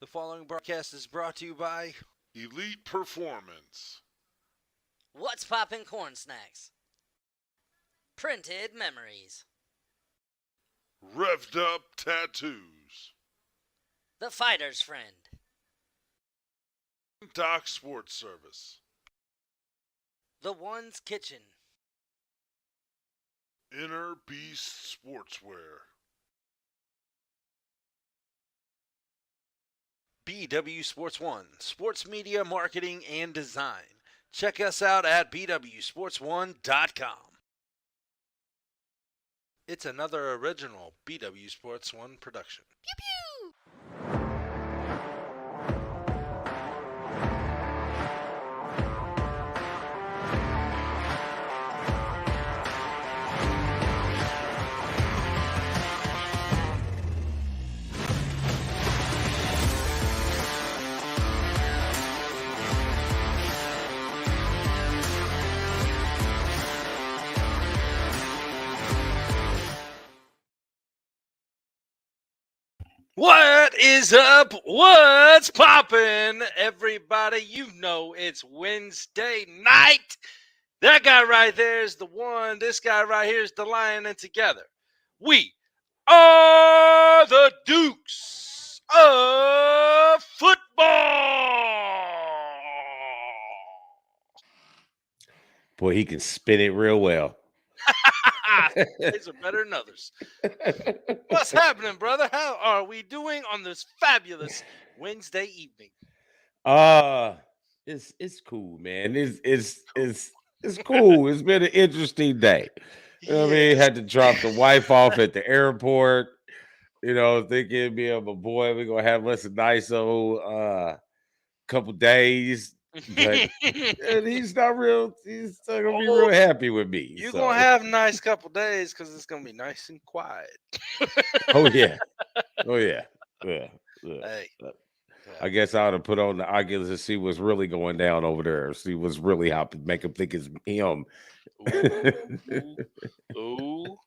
The following broadcast is brought to you by Elite Performance, What's Poppin' Corn Snacks? Printed Memories. Revved Up Tattoos, The Fighter's Friend. Doc Sports Service, The One's Kitchen. Inner Beast Sportswear, BW Sports One, sports media marketing and design. Check us out at BWSports1.com. It's another original BW Sports One production. Pew pew! What is up? What's poppin'? Everybody, you know it's Wednesday night. That guy right there is the one. This guy right here is the lion. And together, we are the Dukes of Football. Boy, he can spin it real well. These are better than others. What's happening, brother? How are we doing on this fabulous Wednesday evening? It's cool, man. It's cool. It's been an interesting day. You know what I mean? Yes. Had to drop the wife off at the airport. You know, thinking me of a boy, we're gonna have us a nice old couple days. But and he's not real. He's not gonna be real happy with me. You're so. gonna have a nice couple days because it's gonna be nice and quiet. Oh yeah. Yeah. Hey, I guess I ought to put on the Oculus to see what's really going down over there. See what's really happening. Make him think it's him. ooh.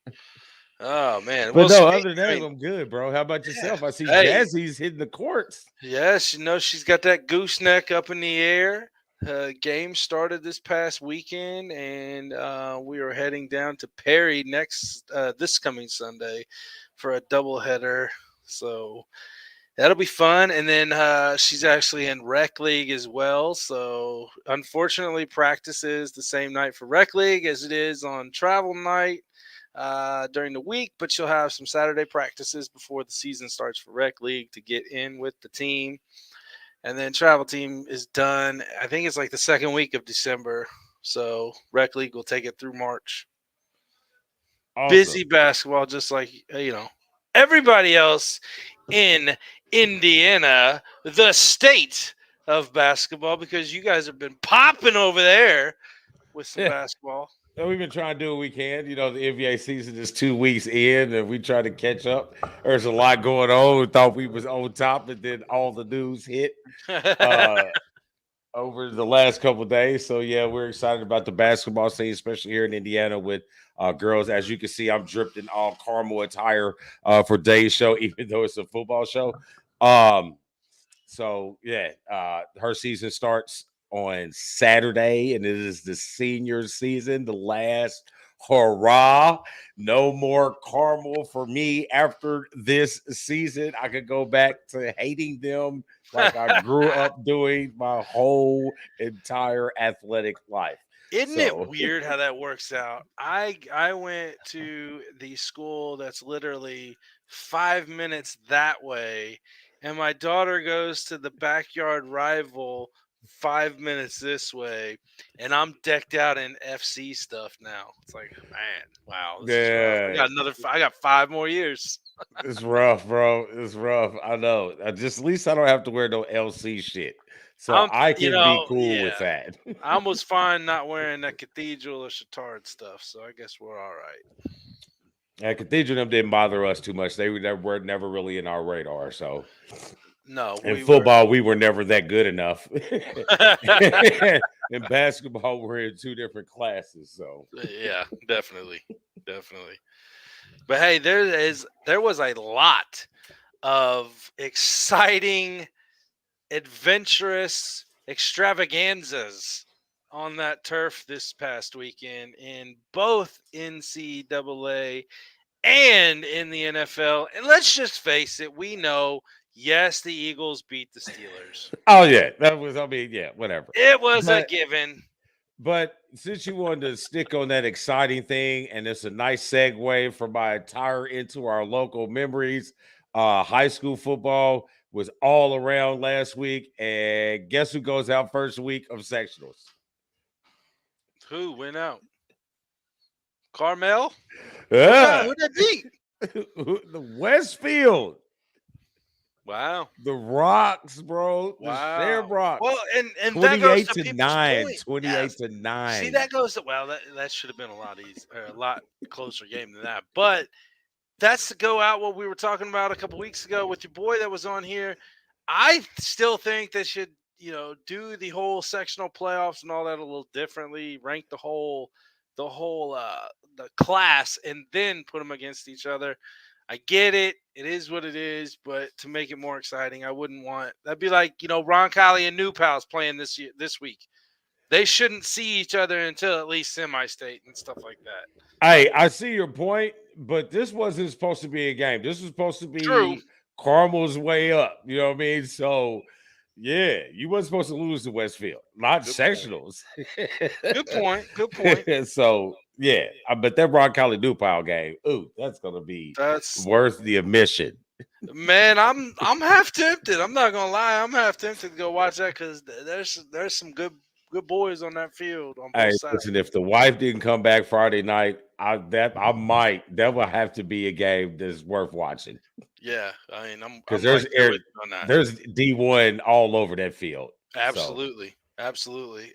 Oh man. But no, speak- other than that, I'm good, bro. How about yourself? I see Hey. Jazzy's hitting the courts. Yes, you know she's got that gooseneck up in the air. Game started this past weekend, and we are heading down to Perry this coming Sunday for a doubleheader. So that'll be fun. And then she's actually in rec league as well. So unfortunately, practice is the same night for rec league as it is on travel night during the week. But she'll have some Saturday practices before the season starts for rec league to get in with the team. And then travel team is done. I think it's like the second week of December. So rec league will take it through March. Awesome. Busy basketball, just like everybody else in Indiana, the state of basketball, because you guys have been popping over there with some basketball. And we've been trying to do what we can. You know, the NBA season is 2 weeks in, and we try to catch up. There's a lot going on. We thought we was on top, and then all the news hit over the last couple of days. So yeah, we're excited about the basketball scene, especially here in Indiana with girls. As you can see, I'm dripped in all caramel attire for Dave's show, even though it's a football show. So yeah, her season starts on Saturday, and it is the senior season, the last hurrah. No more caramel for me after this season. I could go back to hating them like I grew up doing my whole entire athletic life. Isn't it weird how that works out? I went to the school that's literally 5 minutes that way, and my daughter goes to the backyard rival 5 minutes this way, and I'm decked out in FC stuff now. It's like, man, wow, this is rough. I got 5 more years. It's rough, bro. It's rough. I know. At least I don't have to wear no LC shit. So I can be cool with that. I almost fine not wearing that Cathedral or Chatard stuff, so I guess we're all right. Yeah, Cathedral them didn't bother us too much. They were never really in our radar. So no, in football, we were never that good enough. In basketball, we're in 2 different classes. So yeah, definitely. But hey, there was a lot of exciting adventurous extravaganzas on that turf this past weekend in both NCAA and in the NFL. And let's just face it, we know, yes, the Eagles beat the Steelers. Oh yeah, that was. I mean, yeah, whatever. It was a But given. but since you wanted to stick on that exciting thing, and it's a nice segue for my entire into our local memories. High school football was all around last week, and guess who goes out first week of sectionals? Who went out? Carmel? Yeah, Who that beat? the Westfield, Wow. the Rocks, bro, the Wow. Shamrocks. Well, and that goes 28 to to people's 9, point. 28 Yes. to 9. See, that goes to, well, that should have been a lot easier, or a lot closer game than that. But that's to go out what we were talking about a couple weeks ago with your boy that was on here. I still think they should, do the whole sectional playoffs and all that a little differently, rank the class, and then put them against each other. I get it. It is what it is, but to make it more exciting, I wouldn't want that'd be like, Roncalli and New Pals playing this week. They shouldn't see each other until at least semi-state and stuff like that. Hey, I see your point, but this wasn't supposed to be a game. This was supposed to be True. Carmel's way up. You know what I mean? So, yeah, you wasn't supposed to lose to Westfield, not Good sectionals. Good point. Good point. So, yeah, but that Ron Colley Dupile game, ooh, that's gonna be That's worth the admission. man. I'm half tempted. I'm not gonna lie. I'm half tempted to go watch that because there's some good boys on that field on both Hey, sides. listen, if the wife didn't come back Friday night, that will have to be a game that's worth watching. Yeah, I mean, I'm Because right there with you on that. there's D1 all over that field. So, Absolutely.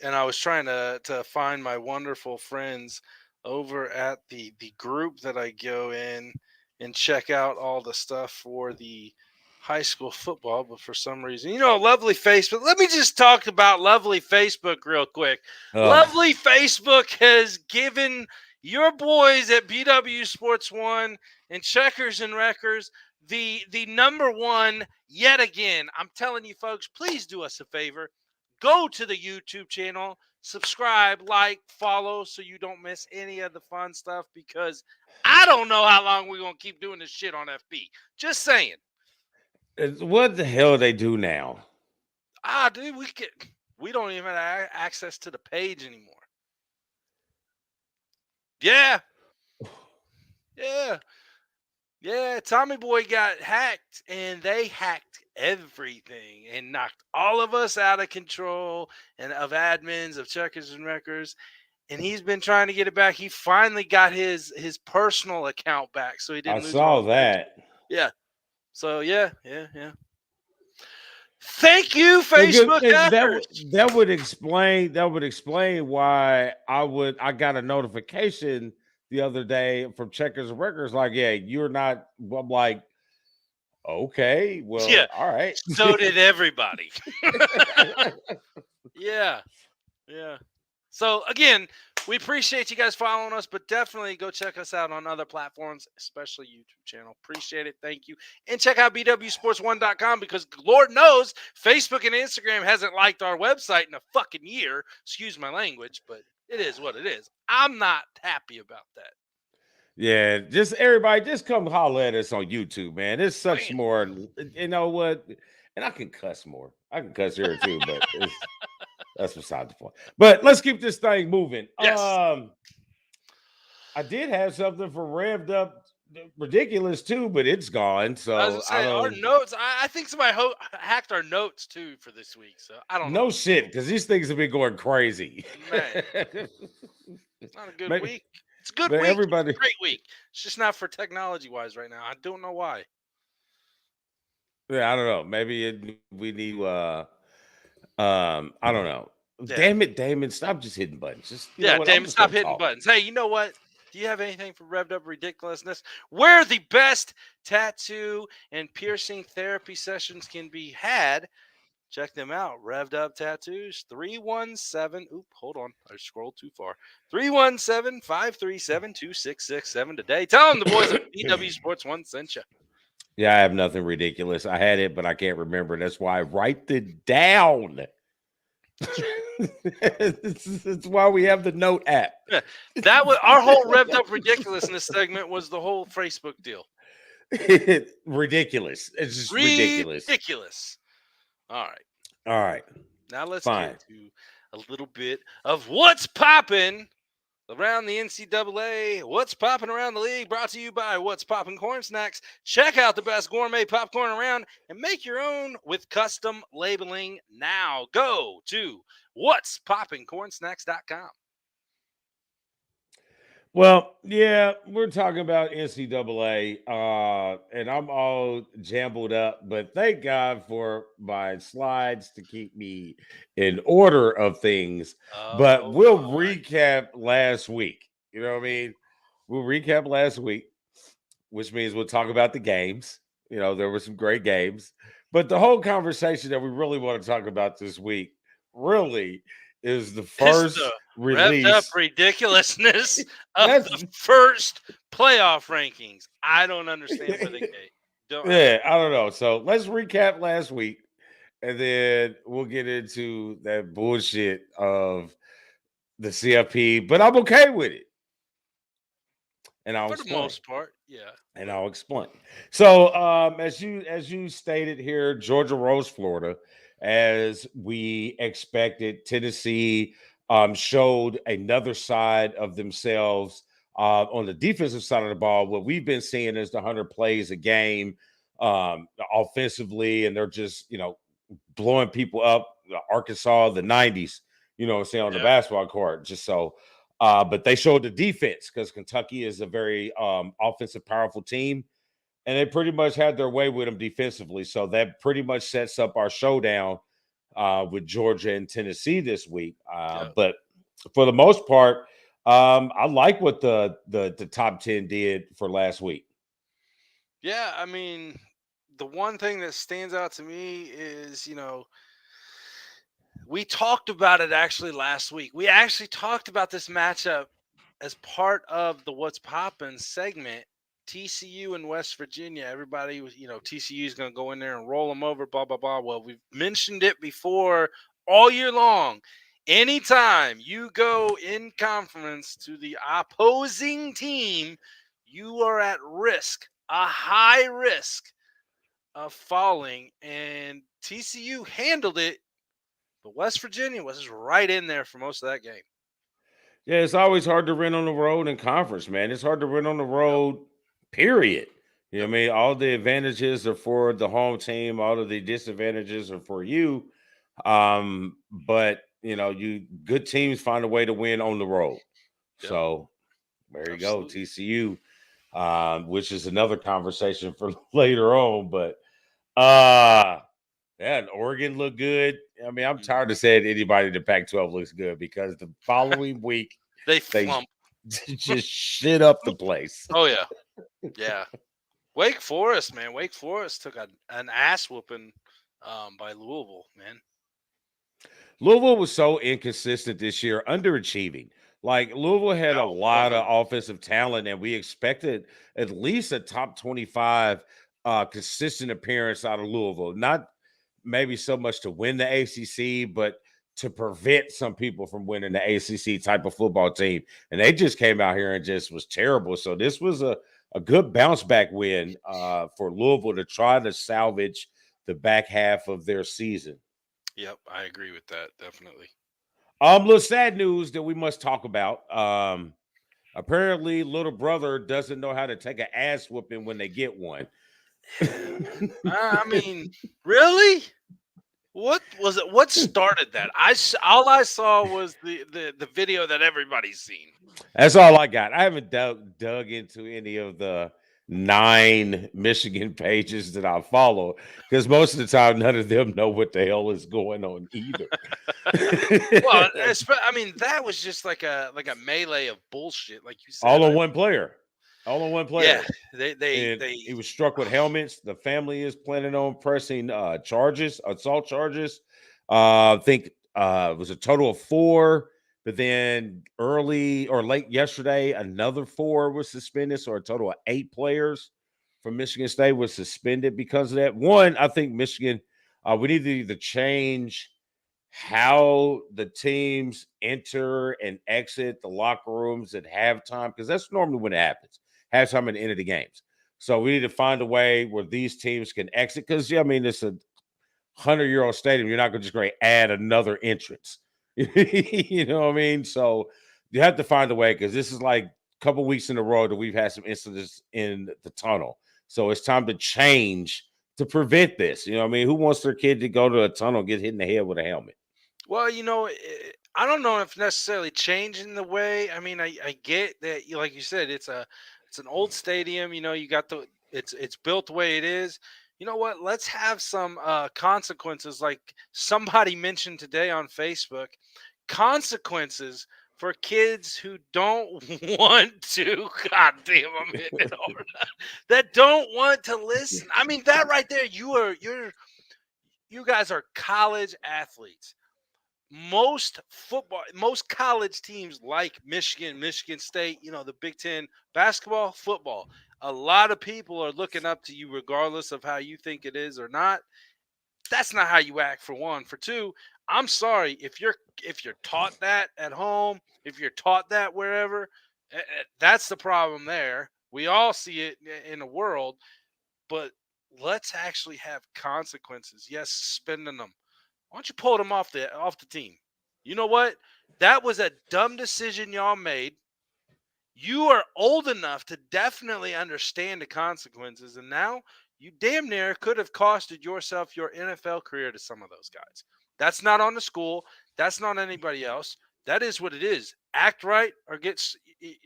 And I was trying to find my wonderful friends over at the group that I go in and check out all the stuff for the high school football, but for some reason, lovely Facebook. Let me just talk about lovely Facebook real quick. Lovely Facebook has given your boys at BW Sports 1 and Checkers and Wreckers the number one yet again. I'm telling you folks, please do us a favor. Go to the YouTube channel, subscribe, like, follow so you don't miss any of the fun stuff, because I don't know how long we're going to keep doing this shit on FB. Just saying. what the hell they do now? Dude, we don't even have access to the page anymore. Yeah. Tommy Boy got hacked, and they hacked everything and knocked all of us out of control and of admins of Checkers and Wreckers. And he's been trying to get it back. He finally got his personal account back, so he didn't I lose saw all that. Yeah. So yeah. Thank you, Facebook hackers. That would explain why I got a notification the other day from Checkers and Wreckers, like, yeah, you're not. I'm like, okay, well, Yeah. all right. So did everybody. Yeah. So again, we appreciate you guys following us, but definitely go check us out on other platforms, especially YouTube channel. Appreciate it. Thank you. And check out BWSports1.com, because Lord knows Facebook and Instagram hasn't liked our website in a fucking year. Excuse my language, but it is what it is. I'm not happy about that. Yeah, just everybody, just come holler at us on YouTube, man. It's such more, you know what? And I can cuss more. I can cuss here too, but that's beside the point. But let's keep this thing moving. Yes. I did have something for Revved Up Ridiculous too, but it's gone. So I was gonna say, our notes. I think somebody hacked our notes too for this week. So I don't know. No shit, because these things have been going crazy. Man. It's not a good week. It's a good week. Everybody, it's a great week. It's just not for technology wise right now. I don't know why. Yeah, I don't know. Maybe we need. I don't know. Yeah. Damn it, Damon! Stop just hitting buttons. Just Damon, stop hitting buttons. Hey, you know what? Do you have anything for Revved Up Ridiculousness? Where the best tattoo and piercing therapy sessions can be had. Check them out. Revved Up Tattoos, 317. Oop, hold on. I scrolled too far. 317-537-2667 today. Tell them the boys at BW Sports 1 sent you. Yeah, I have nothing ridiculous. I had it, but I can't remember. That's why I write it down. That's why we have the note app. Yeah, that was our whole revved up ridiculousness segment was the whole Facebook deal. Ridiculous. It's just ridiculous. Ridiculous. All right. All right. Now let's Fine. get to a little bit of what's popping around the NCAA. What's popping around the league? Brought to you by What's Poppin' Corn Snacks. Check out the best gourmet popcorn around and make your own with custom labeling now. Go to what'spoppincornsnacks.com. Well, yeah, we're talking about NCAA, and I'm all jumbled up, but thank God for my slides to keep me in order of things. But Oh, we'll my. recap last week. You know what I mean? We'll recap last week, which means we'll talk about the games. You know, there were some great games, but the whole conversation that we really want to talk about this week really is the It's first the revved up release. ridiculousness of That's the first playoff rankings. I don't understand where they came. yeah, I don't know. So let's recap last week, and then we'll get into that bullshit of the CFP. But I'm okay with it, and I'll For the explain. most part, yeah. And I'll explain. So, as you stated here, Georgia rose Florida, as we expected. Tennessee showed another side of themselves on the defensive side of the ball. What we've been seeing is the 100 plays a game offensively, and they're just blowing people up. Arkansas, the 90s, say on the Yeah. basketball court, just so. But they showed the defense because Kentucky is a very offensive, powerful team, and they pretty much had their way with them defensively. So that pretty much sets up our showdown with Georgia and Tennessee this week. Yeah. But for the most part, I like what the top 10 did for last week. Yeah, I mean, the one thing that stands out to me is, we talked about it actually last week. We actually talked about this matchup as part of the What's Poppin' segment. TCU and West Virginia. Everybody was, TCU is going to go in there and roll them over, blah, blah, blah. Well, we've mentioned it before all year long. Anytime you go in conference to the opposing team, you are at risk, a high risk of falling. And TCU handled it, but West Virginia was right in there for most of that game. Yeah, it's always hard to win on the road in conference, man. It's hard to win on the road, period. You know what I mean? All the advantages are for the home team, all of the disadvantages are for you. But you good teams find a way to win on the road. Yep. So there you go, Absolutely. TCU, which is another conversation for later on. But yeah, and Oregon looked good. I mean, I'm tired of saying anybody in the Pac-12 looks good because the following week They they flump. just shit up the place. Oh, yeah. Yeah. Wake Forest, man. Wake Forest took an ass whooping by Louisville, man. Louisville was so inconsistent this year, underachieving. Like Louisville had a lot of offensive talent, and we expected at least a top 25 consistent appearance out of Louisville. Not maybe so much to win the ACC, but to prevent some people from winning the ACC type of football team. And they just came out here and just was terrible. So this was a good bounce back win for Louisville to try to salvage the back half of their season. Yep, I agree with that, definitely. Little sad news that we must talk about. Apparently, little brother doesn't know how to take an ass whooping when they get one. I mean, really? What was it? What started that? All I saw was the video that everybody's seen. That's all I got. I haven't dug into any of the 9 Michigan pages that I follow because most of the time none of them know what the hell is going on either. Well, I mean, that was just like a melee of bullshit, like you said. All on one player. All on one player. Yeah, he was struck with helmets. The family is planning on pressing assault charges. I think it was a total of 4. But then early or late yesterday, another 4 was suspended, so a total of 8 players. from Michigan State was suspended because of that. One, I think Michigan, we need to either change how the teams enter and exit the locker rooms at halftime, because that's normally when it happens, halftime and the end of the games. So we need to find a way where these teams can exit, because yeah, I mean, it's a 100-year-old stadium. You're not going to just going to add another entrance. You know what I mean? So you have to find a way, because this is like a couple weeks in a row that we've had some incidents in the tunnel. So it's time to change to prevent this. You know what I mean? Who wants their kid to go to a tunnel and get hit in the head with a helmet? Well, I don't know if necessarily changing the way. I mean, I get that. Like you said, it's an old stadium. You got it's built the way it is. You know what? Let's have some consequences, like somebody mentioned today on Facebook. Consequences for kids who don't want to. God damn, I'm hitting it hard. That don't want to listen. I mean, that right there. You guys are college athletes. Most college teams like Michigan State, the Big Ten basketball, football. A lot of people are looking up to you regardless of how you think it is or not. That's not how you act, for one. For two, I'm sorry if you're taught that at home, if you're taught that wherever, that's the problem there. We all see it in the world, but let's actually have consequences. Yes, suspending them. Why don't you pull them off the team? You know what? That was a dumb decision y'all made. You are old enough to definitely understand the consequences, and now you damn near could have costed yourself your NFL career to some of those guys. That's not on the school. That's not anybody else. That is what it is. Act right or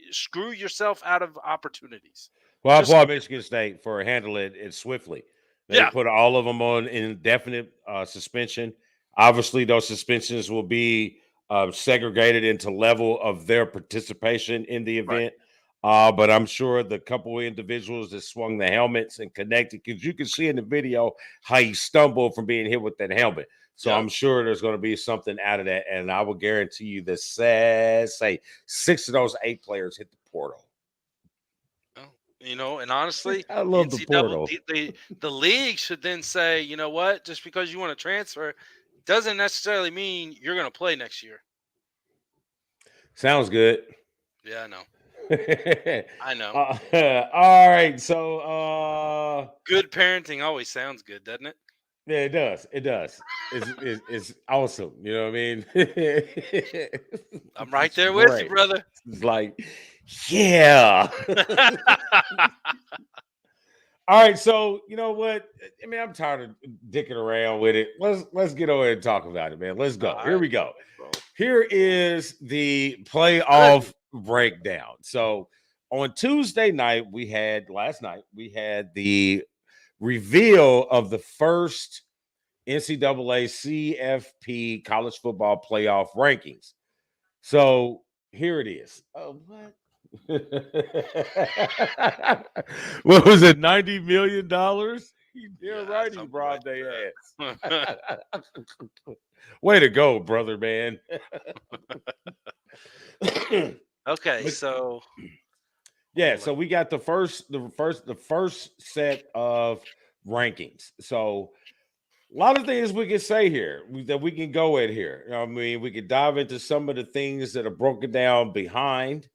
screw yourself out of opportunities. Well, I Just applaud Michigan State for handling it swiftly. They yeah, put all of them on indefinite suspension. Obviously, those suspensions will be segregated into level of their participation in the right. event. But I'm sure the couple of individuals that swung the helmets and connected, because you can see in the video how he stumbled from being hit with that helmet. So Yep. I'm sure there's going to be something out of that. And I will guarantee you that, say, 6 of those 8 players hit the portal. And honestly, I the love the NCAA, portal. the league should then say, you know what? Just because you want to transfer doesn't necessarily mean you're going to play next year. Sounds good. Yeah, I know. I know. All right. So, Good parenting always sounds good, doesn't it? yeah, it does. It does. It's awesome. You know what I mean? I'm right It's there with you, great. brother. It's like, yeah. All right. So, you know what? I mean, I'm tired of dicking around with it. Let's get over and talk about it, man. Let's go. All Here right, we go. bro. Here is the Good. playoff breakdown. So on Tuesday night, last night, we had the reveal of the first NCAA CFP college football playoff rankings. So here it is. Oh, what? What was it? $90 million? You're Yeah, right. He something robbed like their that. ass. Way to go, brother, man. Okay, so Yeah, so we got the first set of rankings. So a lot of things we can say here that we can go at here. You know what I mean, we could dive into some of the things that are broken down behind.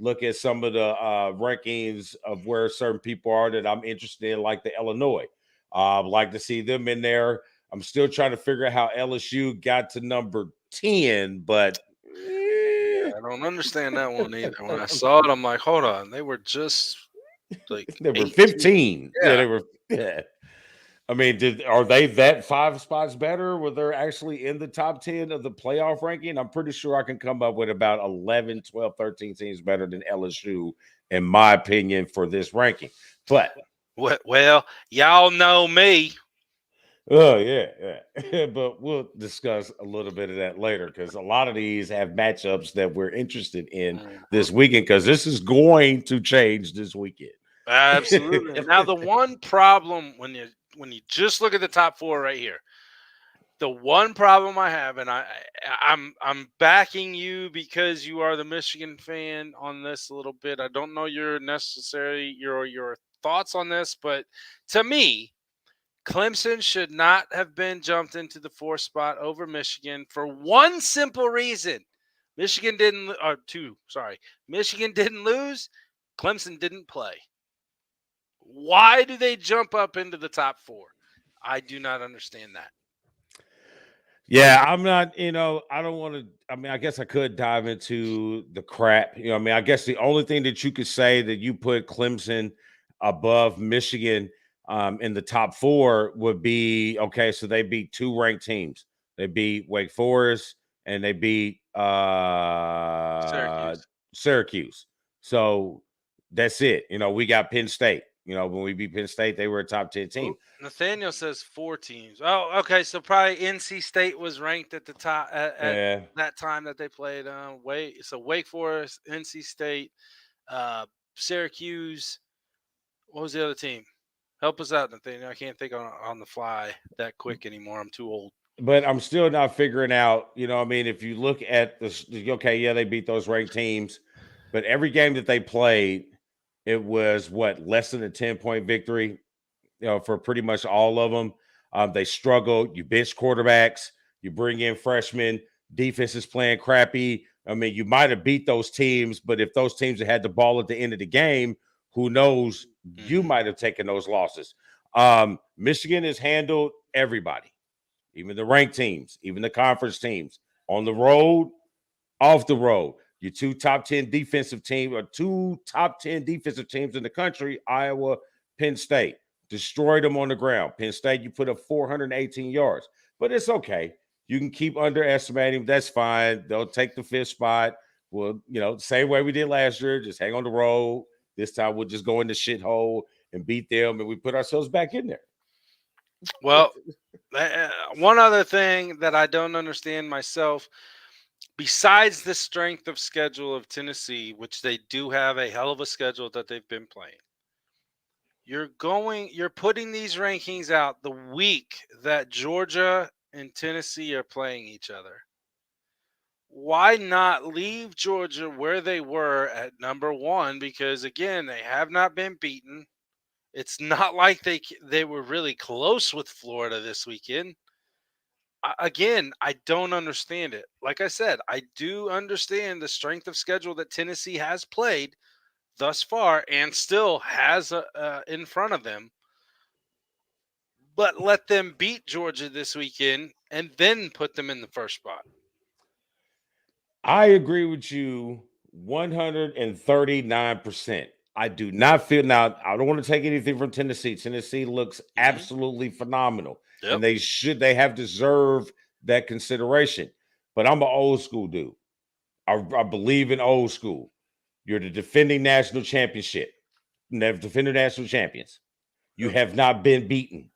Look at some of the rankings of where certain people are that I'm interested in, like the Illinois. I'd like to see them in there. I'm still trying to figure out how LSU got to number 10, but I don't understand that one either. When I saw it, I'm like, hold on, they were just like they were 18. 15. Yeah, Yeah. they were. Yeah. I mean, are they that 5 spots better? Were they actually in the top 10 of the playoff ranking? I'm pretty sure I can come up with about 11, 12, 13 teams better than LSU, in my opinion, for this ranking. But Well, y'all know me. oh yeah. But we'll discuss a little bit of that later, because a lot of these have matchups that we're interested in this weekend, because this is going to change this weekend. Absolutely. Now, the one problem when you just look at the top 4 right here, the one problem I have, and I'm backing you because you are the Michigan fan on this a little bit. I don't know your thoughts on this, but to me, Clemson should not have been jumped into the 4th spot over Michigan for one simple reason. Michigan didn't, or two, sorry. Michigan didn't lose. Clemson didn't play. Why do they jump up into the top 4? I do not understand that. Yeah, I'm not, I don't want to. I mean, I guess I could dive into the crap. I guess the only thing that you could say that you put Clemson above Michigan in the top 4 would be okay. So they beat 2 ranked teams. They beat Wake Forest and they beat Syracuse. Syracuse. So that's it. We got Penn State. When we beat Penn State, they were a top 10 team. Nathaniel says 4 teams. Oh, okay. So probably NC State was ranked at the top at that time that they played. Wake Forest, NC State, Syracuse. What was the other team? Help us out, Nathaniel. I can't think on the fly that quick anymore. I'm too old. But I'm still not figuring out, if you look at this, okay, yeah, they beat those ranked teams, but every game that they played, it was less than a 10-point victory, for pretty much all of them. They struggled. You bench quarterbacks, you bring in freshmen, defense is playing crappy. I mean, you might have beat those teams, but if those teams had the ball at the end of the game, who knows? You might have taken those losses. Michigan has handled everybody, even the ranked teams, even the conference teams, on the road, off the road. Your 2 top 10 defensive teams, or 2 top 10 defensive teams in the country, Iowa, Penn State, destroyed them on the ground. Penn State, you put up 418 yards, but it's okay. You can keep underestimating. That's fine. They'll take the 5th spot. Well, same way we did last year, just hang on the road. This time we'll just go in the shithole and beat them, and we put ourselves back in there. Well, one other thing that I don't understand myself, besides the strength of schedule of Tennessee, which they do have a hell of a schedule that they've been playing, you're putting these rankings out the week that Georgia and Tennessee are playing each other. Why not leave Georgia where they were at number 1? Because again, they have not been beaten. It's not like they were really close with Florida this weekend. Again, I don't understand it. Like I said, I do understand the strength of schedule that Tennessee has played thus far and still has in front of them. But let them beat Georgia this weekend and then put them in the 1st spot. I agree with you 139%. I do not feel, now, I don't want to take anything from Tennessee. Tennessee looks absolutely phenomenal. Yep. And they have deserved that consideration. But I'm an old school dude. I believe in old school. You're the defending national championship. Defending national champions. You have not been beaten.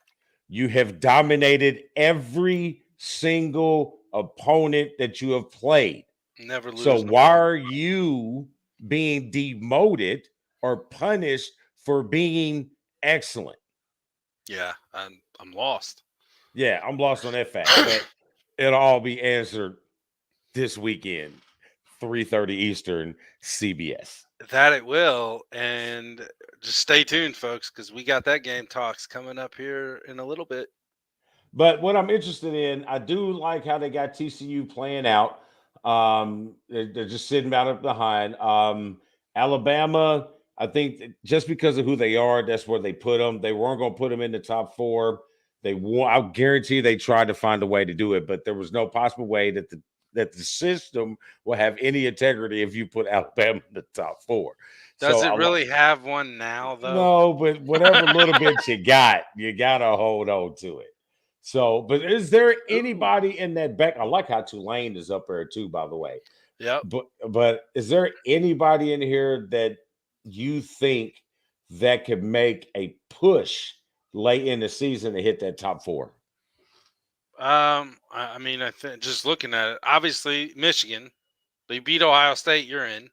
You have dominated every single opponent that you have played. Never lose. So why are you being demoted or punished for being excellent? Yeah, I'm lost. Yeah, I'm lost on that fact. But it'll all be answered this weekend, 3:30 Eastern, CBS. That it will, and just stay tuned, folks, because we got that game talks coming up here in a little bit. But what I'm interested in, I do like how they got TCU playing out. They're just sitting out behind. Alabama, I think just because of who they are, that's where they put them. They weren't going to put them in the top 4. I guarantee they tried to find a way to do it, but there was no possible way that the system will have any integrity if you put Alabama in the top 4. Does it really have one now, though? No, but whatever little bit you got to hold on to it. So, but is there anybody in that back? I like how Tulane is up there too, by the way. Yep. But is there anybody in here that you think that could make a push late in the season to hit that top 4? I mean, I think just looking at it, obviously Michigan, they beat Ohio State. You're in.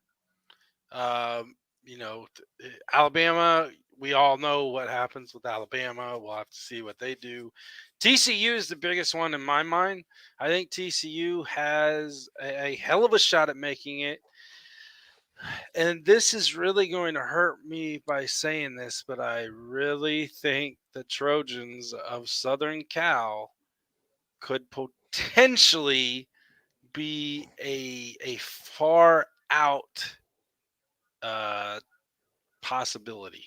Alabama. We all know what happens with Alabama. We'll have to see what they do. TCU is the biggest one in my mind. I think TCU has a hell of a shot at making it. And this is really going to hurt me by saying this, but I really think the Trojans of Southern Cal could potentially be a far out uh, possibility.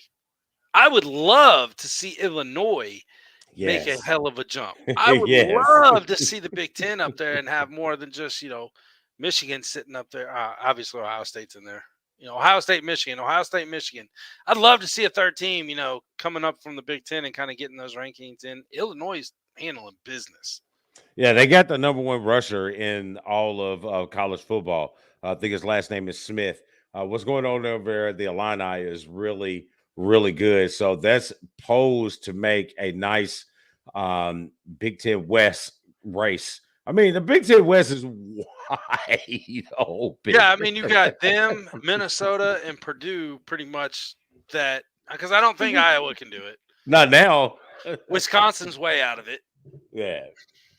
I would love to see Illinois make a Yes. hell of a jump. I would Yes. love to see the Big Ten up there and have more than just, Michigan sitting up there. Obviously, Ohio State's in there. Ohio State, Michigan, Ohio State, Michigan. I'd love to see a third team, coming up from the Big Ten and kind of getting those rankings in. Illinois is handling business. Yeah, they got the number one rusher in all of college football. I think his last name is Smith. What's going on over there at the Illini is really, really good. So that's posed to make a nice Big Ten West race. I mean, the Big Ten West is wide open. Yeah, I mean, you got them, Minnesota, and Purdue pretty much that because I don't think Iowa can do it. Not now. Wisconsin's way out of it. Yeah.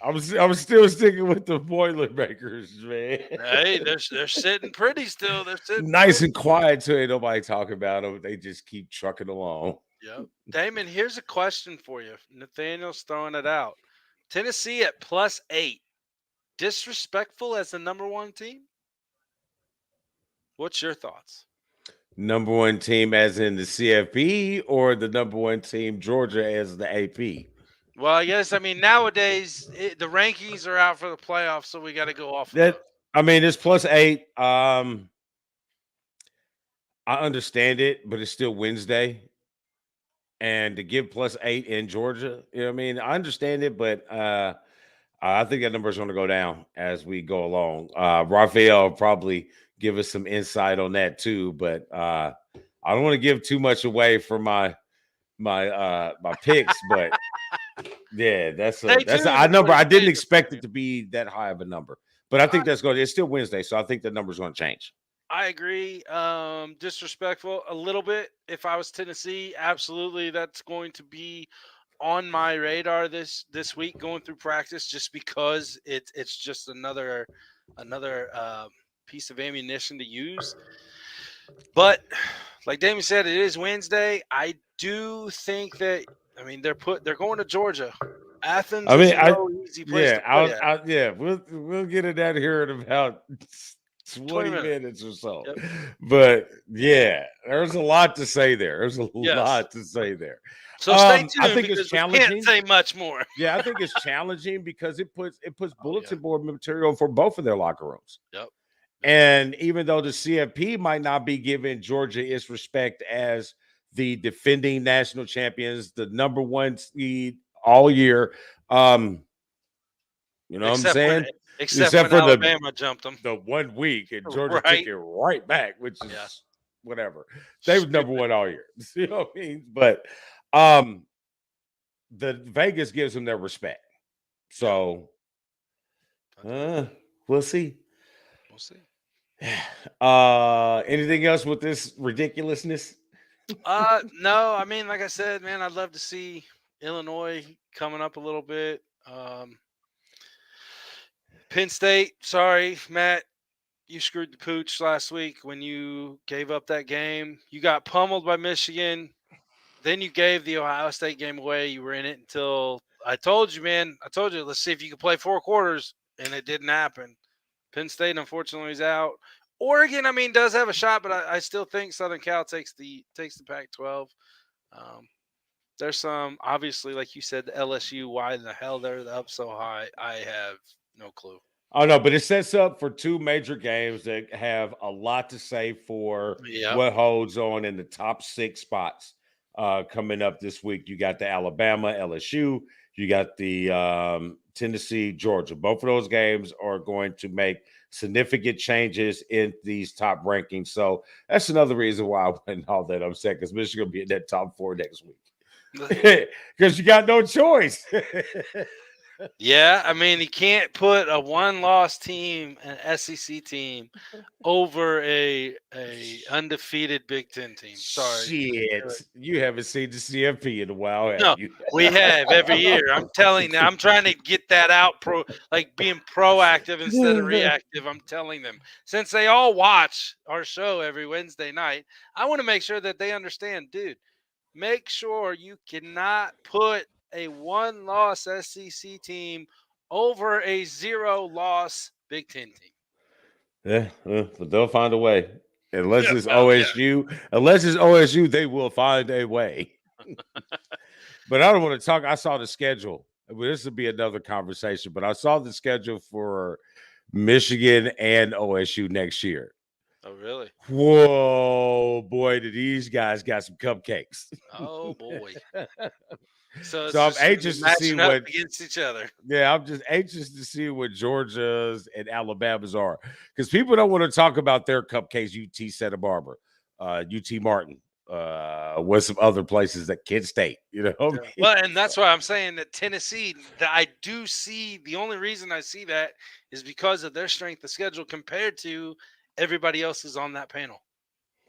I'm still sticking with the Boilermakers, man. Hey, they're sitting pretty still. They're sitting Nice pretty. and quiet too. Ain't nobody talking about them. They just keep trucking along. Yep. Damon, here's a question for you. Nathaniel's throwing it out. Tennessee at +8. Disrespectful as the number one team? What's your thoughts? Number one team as in the CFP or the number one team Georgia as the AP? Well, I guess, nowadays the rankings are out for the playoffs, so we got to go off of That those. I mean, it's +8. I understand it, but it's still Wednesday. And to give +8 in Georgia, I mean, I understand it, but I think that number is going to go down as we go along. Raphael will probably give us some insight on that too, but I don't want to give too much away for my picks, but yeah, that's a number. I didn't expect it to be that high of a number, but I think it's still Wednesday, so I think the number's going to change. I agree. Disrespectful a little bit. If I was Tennessee, absolutely, that's going to be on my radar this week going through practice, just because it's just another piece of ammunition to use. But like Damien said, it is Wednesday. I do think that they're going to Georgia. Athens is no easy place to play at. We'll get it out here in about 20 minutes. minutes or so. Yep. But yeah, there's a lot to say there. There's a lot to say there. So stay tuned. I think it's challenging. We can't say much more. Yeah, I think it's challenging because it puts bulletin board material for both of their locker rooms. Yep. And even though the CFP might not be giving Georgia its respect as the defending national champions, the number one seed all year, you know what I'm saying? Except for Alabama jumped them the 1 week, and Georgia took it right back, which is whatever. They were number one all year. You know what I mean? But the Vegas gives them their respect. So we'll see. We'll see. Anything else with this ridiculousness? No, like I said, man, I'd love to see Illinois coming up a little bit. Penn State, sorry, Matt, you screwed the pooch last week when you gave up that game. You got pummeled by Michigan. Then you gave the Ohio State game away. You were in it until I told you, man. I told you, let's see if you could play 4 quarters, and it didn't happen. Penn State, unfortunately, is out. Oregon, does have a shot, but I still think Southern Cal takes the Pac-12. There's some, obviously, like you said, the LSU, why the hell they're up so high, I have no clue. Oh, no, but it sets up for 2 major games that have a lot to say for what holds on in the top 6 spots coming up this week. You got the Alabama, LSU. You got the Tennessee, Georgia. Both of those games are going to make significant changes in these top rankings. So that's another reason why I wasn't all that upset, because Michigan will be in that top 4 next week. Because you got no choice. Yeah, I mean, you can't put a one-loss team, an SEC team, over a undefeated Big Ten team. Sorry. Shit, you haven't seen the CFP in a while, No, have you? we have every year. I'm telling them. I'm trying to get that out, like being proactive instead of reactive. I'm telling them, since they all watch our show every Wednesday night, I want to make sure that they understand, dude. Make sure you cannot put a one-loss SEC team over a zero-loss Big Ten team. Yeah, but they'll find a way. Unless Yeah, it's well, yeah. OSU, they will find a way. But I don't want to talk. I saw the schedule. Well, this will be another conversation, but I saw the schedule for Michigan and OSU next year. Oh, really? Whoa, boy, do these guys got some cupcakes. Oh, boy. So it's So I'm just gonna be anxious to see matching up what. against each other. Yeah, I'm just anxious to see what Georgia's and Alabama's are, because people don't want to talk about their cupcakes. UT Santa Barbara, UT Martin, with some other places that Kent State. You know, what I mean? Well, and that's why I'm saying that Tennessee, that I do see, the only reason I see that is because of their strength of schedule compared to everybody else's on that panel.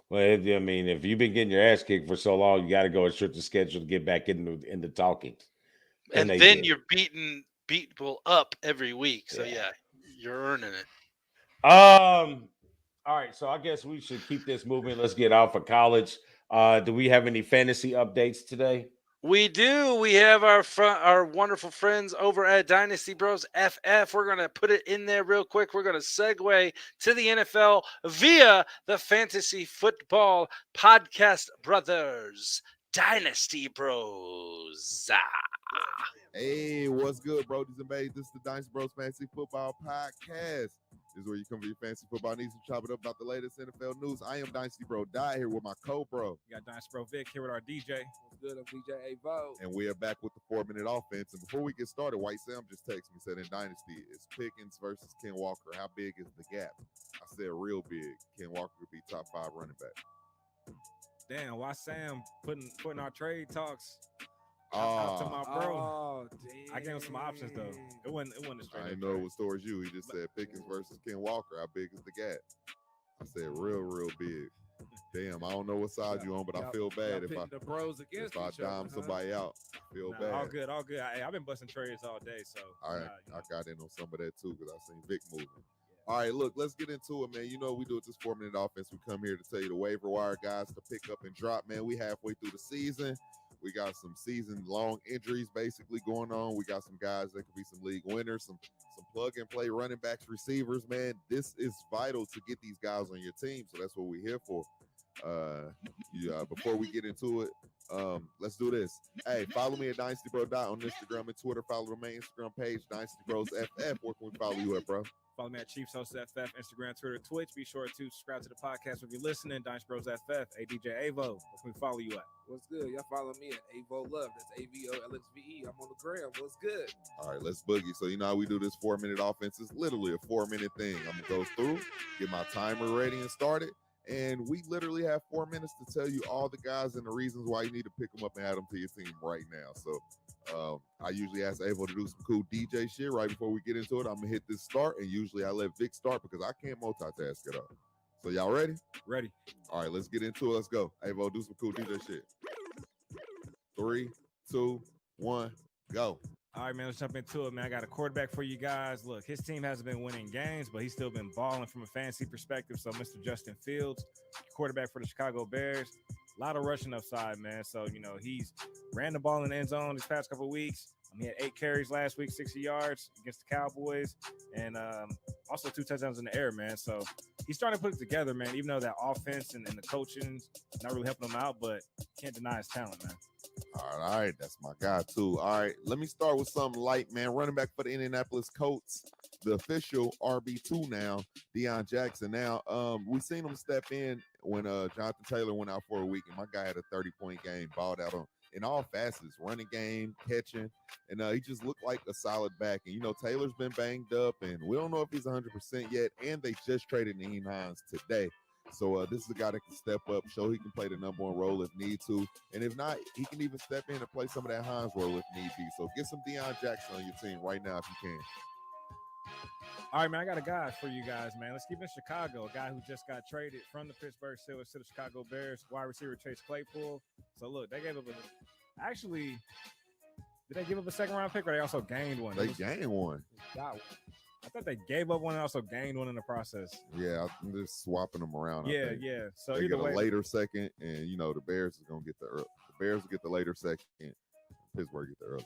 Well, I mean, if you've been getting your ass kicked for so long, you got to go and strip the schedule to get back into talking. And they then did. you're beating people up every week. So Yeah. yeah, you're earning it. All right, so I guess we should keep this moving. Let's get off of college. Do we have any fantasy updates today? We do. We have our wonderful friends over at Dynasty Bros FF. We're going to put it in there real quick. We're going to segue to the NFL via the Fantasy Football Podcast Brothers, Dynasty Bros. Hey, what's good, brodies and bays? This is the Dynasty Bros Fantasy Football Podcast. This is where you come for your fantasy football needs and chop it up about the latest NFL news. I am Dynasty Bro Die here with my co-bro. We got Dynasty Bro Vic here with our DJ. What's good? I'm DJ Avo. And we are back with the 4-minute offense. And before we get started, White Sam just texted me, said in Dynasty, it's Pickens versus Ken Walker. How big is the gap? I said real big. Ken Walker could be top 5 running back. Damn, why Sam putting our trade talks out to my bro? Oh, damn. I gave him some options though. It wasn't a straight. I didn't know it was towards you. He just said Pickens versus Ken Walker. How big is the gap? I said real big. Damn, I don't know what side you on, but I feel bad if the bros against if I each other, dime somebody out. I feel bad. All good. I've been busting trades all day, so All right, I got in on some of that too because I seen Vic moving. All right, look, let's get into it, man. You know, we do it this 4-minute offense. We come here to tell you the waiver wire guys to pick up and drop, man. We halfway through the season. We got some season-long injuries basically going on. We got some guys that could be some league winners, some plug-and-play running backs, receivers, man. This is vital to get these guys on your team, so that's what we're here for. Before we get into it, let's do this. Hey, follow me at Dynasty Bro Dot on Instagram and Twitter. Follow the main Instagram page, Dynasty Bros FF. Where can we follow you at, bro? follow me at Chiefs Host FF, Instagram, Twitter, Twitch. Be sure to subscribe to the podcast if you're listening. Dynasty Bros FF. Hey, DJ Avo, where can we follow you at? What's good? Y'all follow me at Avo Love. That's AVOLXVE. I'm on the gram. What's good? All right, let's boogie. So you know how we do this 4-minute offense? It's literally a 4-minute thing. I'm gonna go through, get my timer ready and started. And we literally have 4 minutes to tell you all the guys and the reasons why you need to pick them up and add them to your team right now. So I usually ask Avo to do some cool DJ shit right before we get into it. I'm going to hit this start, and usually I let Vic start because I can't multitask it up. So y'all ready? Ready. All right, let's get into it. Let's go. Avo, do some cool DJ shit. 3, 2, 1, go. All right, man, let's jump into it, man. I got a quarterback for you guys. Look, his team hasn't been winning games, but he's still been balling from a fantasy perspective. So, Mr. Justin Fields, quarterback for the Chicago Bears, a lot of rushing upside, man. So, you know, he's ran the ball in the end zone these past couple of weeks. He had 8 carries last week, 60 yards against the Cowboys, and also 2 touchdowns in the air, man. So he's starting to put it together, man, even though that offense and the coaching not really helping him out, but can't deny his talent, man. All right, that's my guy too. All right, let me start with something light, man. Running back for the Indianapolis Colts, the official RB2 now, Deion Jackson. Now, we seen him step in when Jonathan Taylor went out for a week, and my guy had a 30-point game, balled out in all facets, running game, catching, and he just looked like a solid back. And, you know, Taylor's been banged up, and we don't know if he's 100% yet, and they just traded Naeem Hines today. So this is a guy that can step up, show he can play the number one role if need to. And if not, he can even step in and play some of that Hines role if need be. So get some Deion Jackson on your team right now if you can. All right, man, I got a guy for you guys, man. Let's keep in Chicago. A guy who just got traded from the Pittsburgh Steelers to the Chicago Bears, wide receiver Chase Claypool. So, look, they gave up actually, did they give up a second-round pick, or they also gained one? They gained one. God, I thought they gave up one and also gained one in the process. Yeah, I'm just swapping them around. Yeah, yeah. So they either get way, a later second, and the Bears is gonna get the Bears will get the later second. Pittsburgh get the early.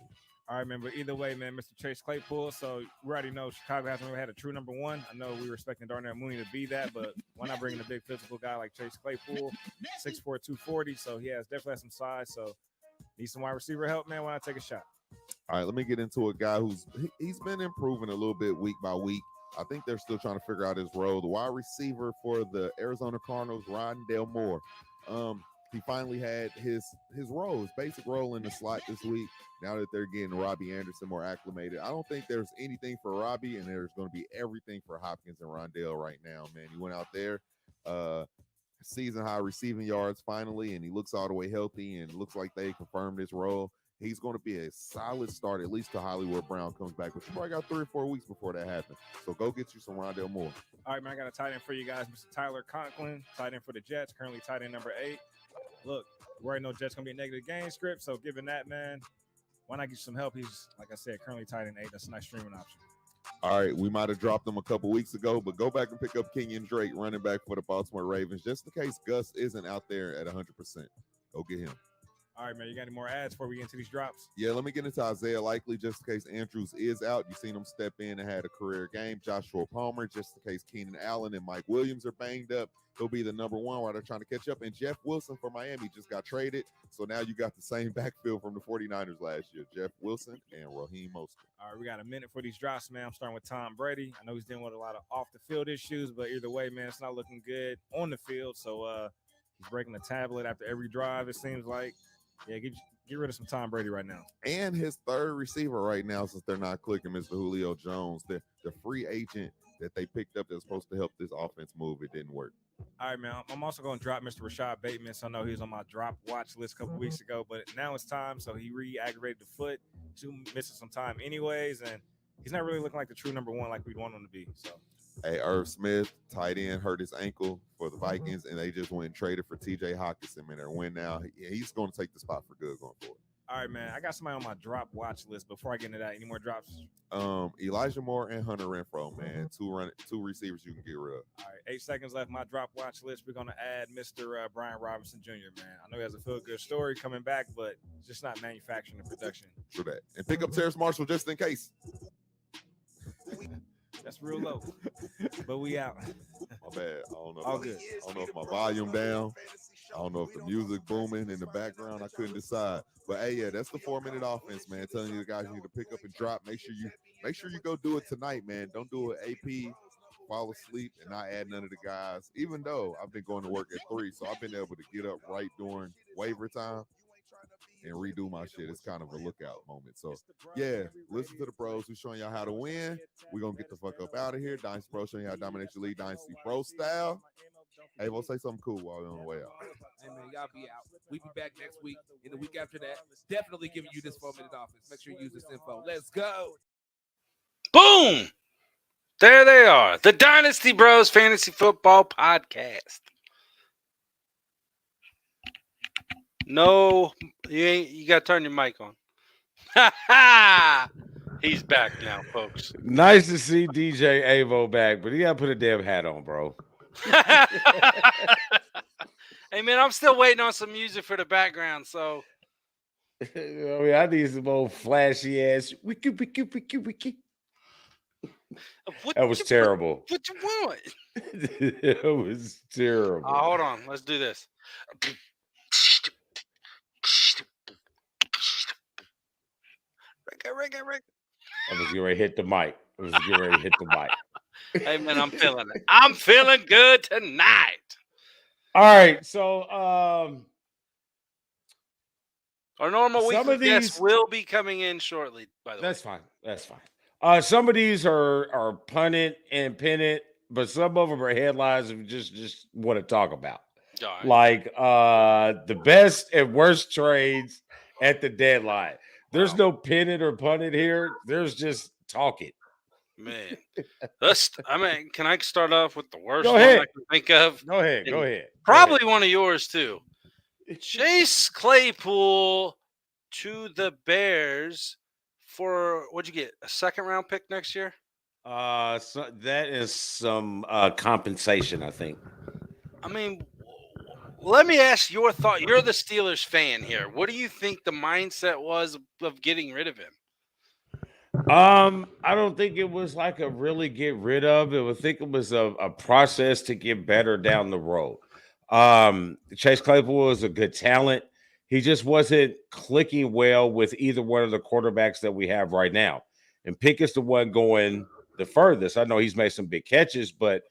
All right, man. But either way, man, Mr. Chase Claypool. So we already know Chicago hasn't really had a true number one. I know we were expecting Darnell Mooney to be that, but why not bring in a big physical guy like Chase Claypool, 6'4", 240. So he definitely has some size. So need some wide receiver help, man. Why not take a shot? All right, let me get into a guy he's been improving a little bit week by week. I think they're still trying to figure out his role. The wide receiver for the Arizona Cardinals, Rondale Moore. He finally had his role, his basic role in the slot this week. Now that they're getting Robbie Anderson more acclimated, I don't think there's anything for Robbie, and there's going to be everything for Hopkins and Rondale right now, man. He went out there, season high receiving yards finally, and he looks all the way healthy, and looks like they confirmed his role. He's going to be a solid start, at least till Hollywood Brown comes back. But you probably got 3 or 4 weeks before that happens. So go get you some Rondale Moore. All right, man, I got a tight end for you guys. Mr. Tyler Conklin, tight end for the Jets, currently tight end number 8. Look, we already know Jets going to be a negative game script. So given that, man, why not get you some help? He's, like I said, currently tight end 8. That's a nice streaming option. All right, we might have dropped him a couple weeks ago, but go back and pick up Kenyon Drake, running back for the Baltimore Ravens, just in case Gus isn't out there at 100%. Go get him. All right, man, you got any more ads before we get into these drops? Yeah, let me get into Isaiah Likely just in case Andrews is out. You've seen him step in and had a career game. Joshua Palmer, just in case Keenan Allen and Mike Williams are banged up. He'll be the number 1 while they're trying to catch up. And Jeff Wilson for Miami just got traded. So now you got the same backfield from the 49ers last year. Jeff Wilson and Raheem Mostert. All right, we got a minute for these drops, man. I'm starting with Tom Brady. I know he's dealing with a lot of off-the-field issues, but either way, man, it's not looking good on the field. So he's breaking the tablet after every drive, it seems like. Yeah, get rid of some Tom Brady right now. And his third receiver right now, since they're not clicking, Mr. Julio Jones. The free agent that they picked up that's supposed to help this offense move, it didn't work. All right, man. I'm also going to drop Mr. Rashad Bateman. So I know he was on my drop watch list a couple weeks ago, but now it's time. So he re-aggravated the foot. He's missing some time anyways, and he's not really looking like the true number 1 like we'd want him to be. So. Hey, Irv Smith, tight end, hurt his ankle for the Vikings, and they just went and traded for T.J. Hawkinson, man. They're win now. He's going to take the spot for good going forward. All right, man. I got somebody on my drop watch list. Before I get into that, any more drops? Elijah Moore and Hunter Renfrow, man. Two receivers you can get rid of. All right, 8 seconds left. My drop watch list. We're gonna add Mr. Brian Robinson Jr. Man, I know he has a feel-good story coming back, but just not manufacturing the production. For that, and pick up Terrace Marshall just in case. That's real low, but we out. My bad. I don't know. All good. I don't know if my volume down. I don't know if the music booming in the background. I couldn't decide. But hey, yeah, that's the 4-minute offense, man. Telling you the guys you need to pick up and drop. Make sure you go do it tonight, man. Don't do it AP, fall asleep, and not add none of the guys. Even though I've been going to work at 3, so I've been able to get up right during waiver time and redo my shit. It's kind of a lookout moment. So yeah, listen to the pros who's showing y'all how to win. We're gonna get the fuck up out of here. Dynasty Pro showing you how to dominate your league, Dynasty Pro style. Hey, we'll say something cool while we're on the way out. Hey, man, y'all be out. We'll be back next week. And the week after that, definitely giving you this 4-minute offense. Make sure you use this info. Let's go. Boom! There they are. The Dynasty Bros Fantasy Football Podcast. No, you got to turn your mic on. Ha ha! He's back now, folks. Nice to see DJ Avo back, but he got to put a damn hat on, bro. Hey, man, I'm still waiting on some music for the background, so. I need some old flashy ass. Wiki. That was terrible. What you want? It was terrible. Hold on. Let's do this. Rick. I was getting ready to hit the mic. Hey, man, I'm feeling it. I'm feeling good tonight. All right. So, our normal some weekly of these guests will be coming in shortly, by the way. That's fine. Some of these are punted and pinned but some of them are headlines we just want to talk about. All right. Like the best and worst trades at the deadline. There's Wow. no pin it or pun it here. There's just talking. Man, can I start off with the worst Go one ahead. I can think of? Go ahead. Go And ahead. Probably one of yours too. Chase Claypool to the Bears for what'd you get? A second round pick next year? So that is some compensation, I think. I mean, let me ask your thought. You're the Steelers fan here. What do you think the mindset was of getting rid of him? I don't think it was like a really get rid of it. I think it was a process to get better down the road. Chase Claypool is a good talent. He just wasn't clicking well with either one of the quarterbacks that we have right now. And Pickett's the one going the furthest. I know he's made some big catches, but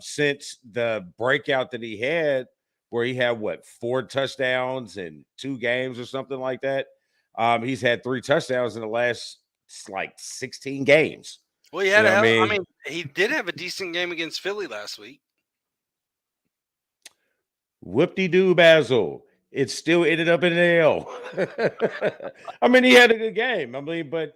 since the breakout that he had, where he had 4 touchdowns in 2 games or something like that, he's had 3 touchdowns in the last 16 games. Well, he had he did have a decent game against Philly last week. Whoop-de-doo, Basil. It still ended up in an L. I mean, he had a good game. I mean, but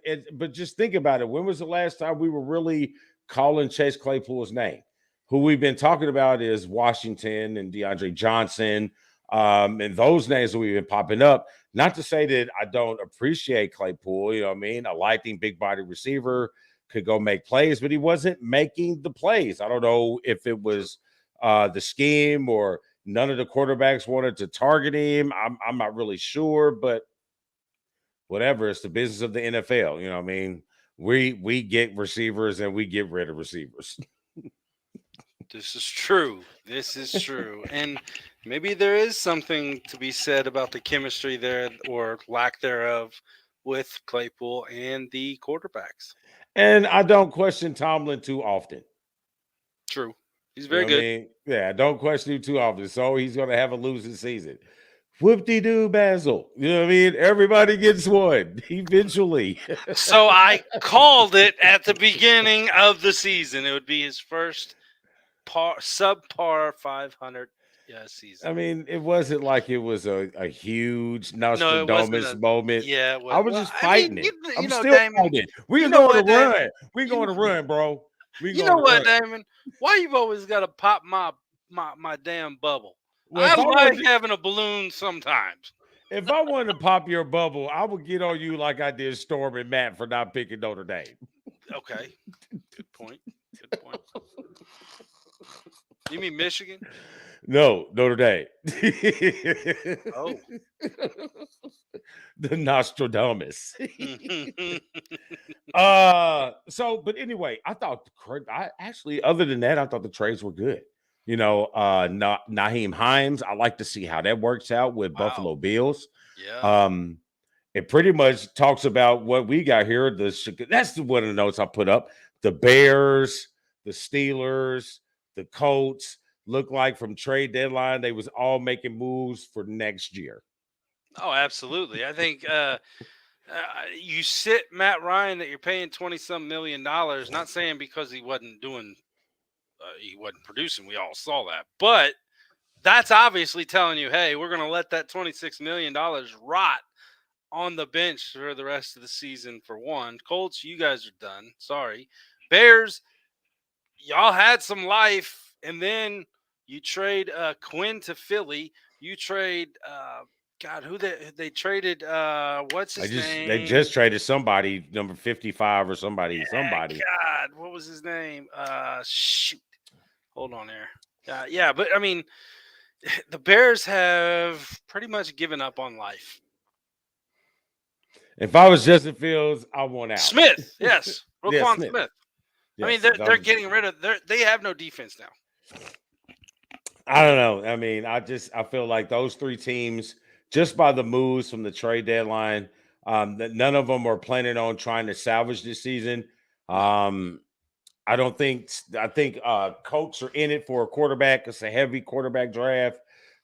just think about it. When was the last time we were really calling Chase Claypool's name? Who we've been talking about is Washington and DeAndre Johnson, and those names that we've been popping up. Not to say that I don't appreciate Claypool, you know what I mean? A lightning big body receiver, could go make plays, but he wasn't making the plays. I don't know if it was the scheme or none of the quarterbacks wanted to target him. I'm not really sure, but whatever. It's the business of the NFL. You know what I mean? We get receivers and we get rid of receivers. This is true. This is true. And maybe there is something to be said about the chemistry there or lack thereof with Claypool and the quarterbacks. And I don't question Tomlin too often. True. He's very You know what good. I mean? Yeah, don't question him too often. So he's going to have a losing season. Whoop-de-doo, Basil. You know what I mean? Everybody gets one eventually. So I called it at the beginning of the season. It would be his first subpar 500 season. I mean, it wasn't like it was a huge No, it Nostradamus moment. Yeah, I was just fighting it. I'm still Damon, fighting. We can know go on a what, Damon? run. We can go on a run, bro. We can You go know on a what, run. Damon? Why you always got to pop my damn bubble? Well, if I I like wanted- having a balloon sometimes. If I wanted to pop your bubble, I would get on you like I did Storm and Matt for not picking Notre Dame. Okay. Good point. Good point. You mean Michigan? No, Notre Dame. Oh. The Nostradamus. But anyway, I thought other than that, I thought the trades were good. You know, Naheem Hines, I like to see how that works out with Buffalo Bills. Yeah. It pretty much talks about what we got here. That's one of the notes I put up. The Bears, the Steelers, the Colts look like from trade deadline, they was all making moves for next year. Oh, absolutely. I think you sit Matt Ryan that you're paying $20-some million, not saying because he wasn't producing. We all saw that. But that's obviously telling you, hey, we're going to let that $26 million rot on the bench for the rest of the season for one. Colts, you guys are done. Sorry. Bears, y'all had some life, and then you trade Quinn to Philly. You trade who they traded what's his name? They just traded somebody, number 55 or somebody. God, what was his name? Shoot. Hold on there. Yeah, but I mean, the Bears have pretty much given up on life. If I was Justin Fields, I want out. Smith, yes. Roquan Smith. Smith. Yes, I mean, they're getting rid of they have no defense now. I don't know. I mean, I feel like those 3 teams, just by the moves from the trade deadline, that none of them are planning on trying to salvage this season. I think Colts are in it for a quarterback. It's a heavy quarterback draft.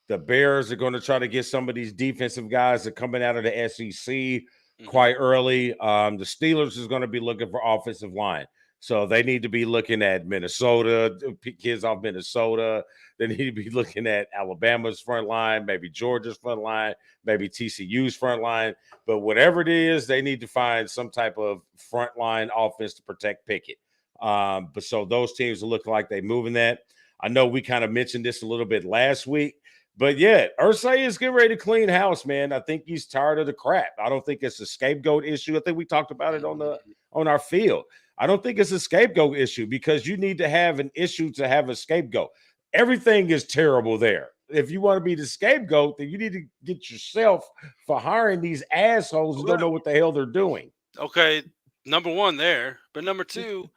The Bears are going to try to get some of these defensive guys that are coming out of the SEC quite early. The Steelers is going to be looking for offensive line. So they need to be looking at Minnesota, kids off Minnesota. They need to be looking at Alabama's front line, maybe Georgia's front line, maybe TCU's front line. But whatever it is, they need to find some type of front line offense to protect Pickett. But so those teams are looking like they're moving that. I know we kind of mentioned this a little bit last week, but yeah, Irsay is getting ready to clean house, man. I think he's tired of the crap. I don't think it's a scapegoat issue. I think we talked about it on our field. I don't think it's a scapegoat issue because you need to have an issue to have a scapegoat. Everything is terrible there. If you want to be the scapegoat, then you need to get yourself for hiring these assholes who don't know what the hell they're doing. Okay, number one there. But number two,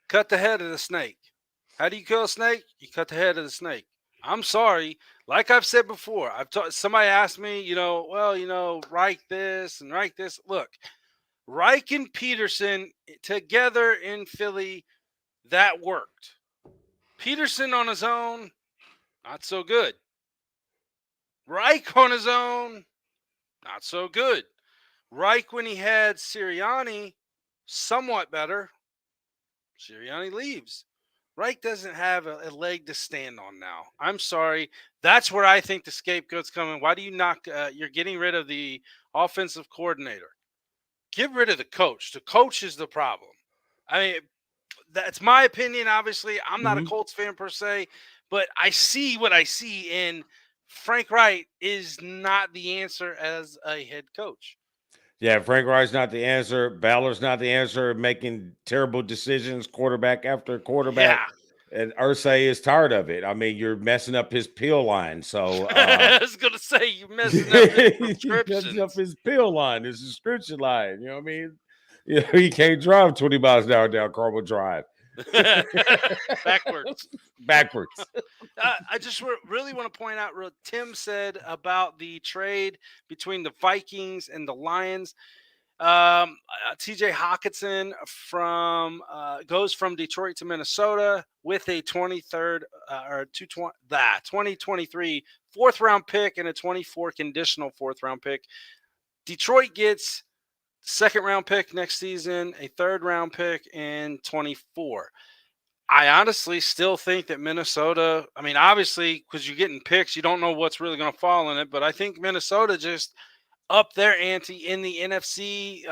cut the head of the snake. How do you kill a snake? You cut the head of the snake. I'm sorry. Like I've said before, somebody asked me, Reich this and Reich this. Look, Reich and Peterson together in Philly, that worked. Peterson on his own, not so good. Reich on his own, not so good. Reich, when he had Sirianni, somewhat better. Sirianni leaves. Reich doesn't have a leg to stand on now. I'm sorry. That's where I think the scapegoat's coming. Why do you you're getting rid of the offensive coordinator? Get rid of the coach. The coach is the problem. I mean, that's my opinion. Obviously, I'm not a Colts fan per se, but I see what I see, and Frank Reich is not the answer as a head coach. Yeah, Frank Reich's not the answer. Ballard's not the answer. Making terrible decisions, quarterback after quarterback. Yeah. And Irsay is tired of it. I mean, you're messing up his pill line. So I was gonna say you're messing up his prescriptions. You're messing up his pill line, his subscription line. You know what I mean? You know, he can't drive 20 miles an hour down Carmel Drive. Backwards. I just really want to point out what Tim said about the trade between the Vikings and the Lions. TJ Hawkinson goes from Detroit to Minnesota with a 2023 fourth round pick and a 24 conditional fourth round pick. Detroit gets second round pick next season, a third round pick in 24. I honestly still think that Minnesota, I mean, obviously, because you're getting picks, you don't know what's really going to fall in it, but I think Minnesota just upped their ante in the NFC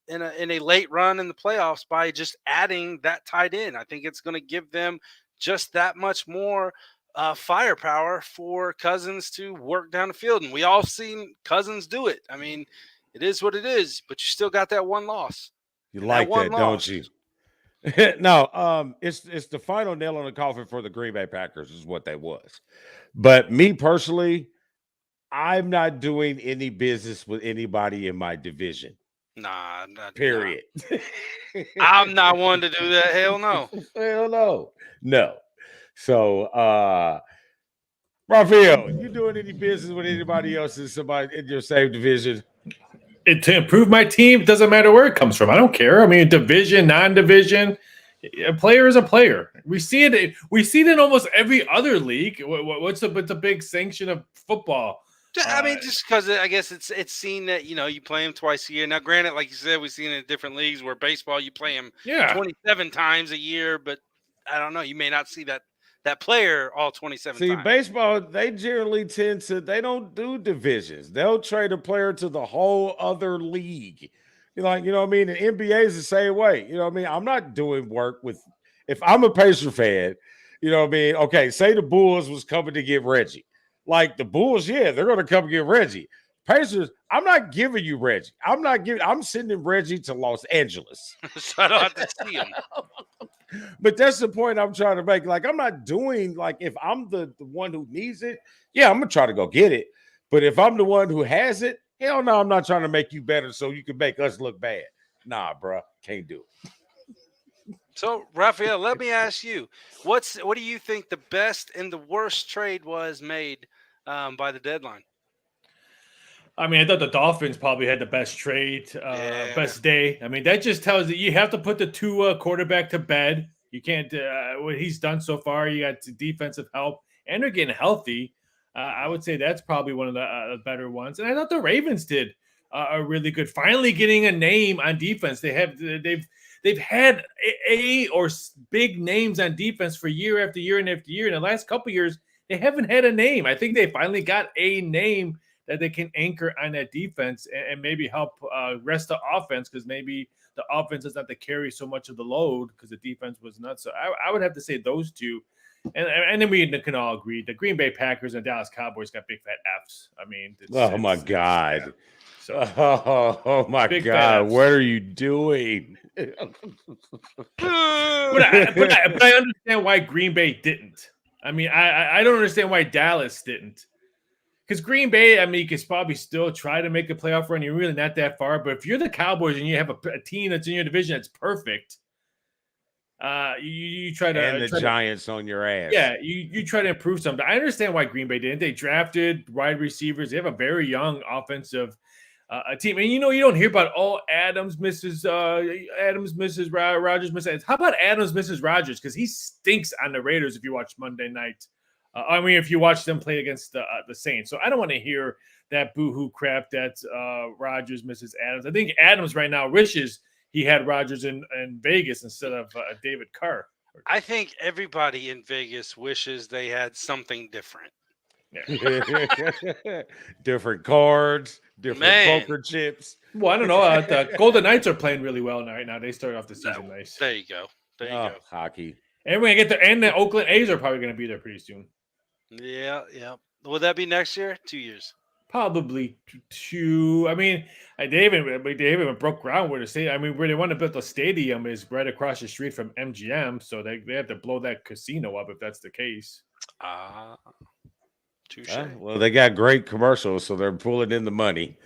in a late run in the playoffs by just adding that tight end. I think it's going to give them just that much more firepower for Cousins to work down the field. And we all seen Cousins do it. I mean, it is what it is, but you still got that one loss. You like that, don't you? No, it's the final nail on the coffin for the Green Bay Packers is what that was. But me personally, I'm not doing any business with anybody in my division. Nah, period. Nah. I'm not one to do that. Hell no. Hell no. No. So, Raphael, you doing any business with anybody else in your same division? To improve my team, it doesn't matter where it comes from. I don't care. I mean, division, non-division, a player is a player. We see it. We see it in almost every other league. What's the big sanction of football? I mean, just because I guess it's seen that you play them twice a year. Now, granted, like you said, we've seen it in different leagues where baseball you play them 27 times a year, but I don't know. You may not see that player all 27 times. See, baseball, they generally they don't do divisions. They'll trade a player to the whole other league. You know what I mean? The NBA is the same way. You know what I mean? I'm not doing work if I'm a Pacer fan, you know what I mean? Okay, say the Bulls was coming to get Reggie. Like the Bulls, they're going to come get Reggie. Pacers, I'm not giving you Reggie. I'm sending Reggie to Los Angeles. So I don't have to see him. But that's the point I'm trying to make. Like, I'm not doing, like, if I'm the one who needs it, I'm going to try to go get it. But if I'm the one who has it, hell no, I'm not trying to make you better so you can make us look bad. Nah, bro, can't do it. So, Raphael, let me ask you, what do you think the best and the worst trade was made by the deadline? I mean, I thought the Dolphins probably had the best trade, best day. I mean, that just tells you have to put the Tua quarterback to bed. You can't what he's done so far. You got defensive help, and they're getting healthy. I would say that's probably one of the better ones. And I thought the Ravens did are really good. Finally getting a name on defense. They've had big names on defense for year after year and after year. In the last couple of years, they haven't had a name. I think they finally got a name that they can anchor on that defense and maybe help rest the offense, because maybe the offense doesn't have to carry so much of the load because the defense was nuts. So I would have to say those two. And then we can all agree the Green Bay Packers and Dallas Cowboys got big fat Fs. I mean, my God. Yeah. So, oh my big God. fat What are you doing? but I understand why Green Bay didn't. I mean, I don't understand why Dallas didn't. Because Green Bay, I mean, you could probably still try to make a playoff run. You're really not that far. But if you're the Cowboys and you have a team that's in your division that's perfect, you try to... And the Giants on your ass. Yeah, you try to improve something. I understand why Green Bay didn't. They drafted wide receivers. They have a very young offensive team. And, you don't hear about, Adams misses Rodgers misses. How about Adams misses Rodgers? Because he stinks on the Raiders if you watch Monday night. If you watch them play against the Saints. So I don't want to hear that boo-hoo crap that Rodgers misses Adams. I think Adams right now wishes he had Rodgers in Vegas instead of David Carr. I think everybody in Vegas wishes they had something different. Yeah. Different cards, different poker chips. Well, I don't know. The Golden Knights are playing really well right now. They started off the season nice. There you go. There you go. Hockey. And we're gonna get there. And the Oakland A's are probably going to be there pretty soon. Yeah. Would that be next year? 2 years. Probably 2. I mean, they even broke ground where the stadium. I mean, where they want to build the stadium is right across the street from MGM, so they have to blow that casino up if that's the case. Touche. Well, they got great commercials, so they're pulling in the money.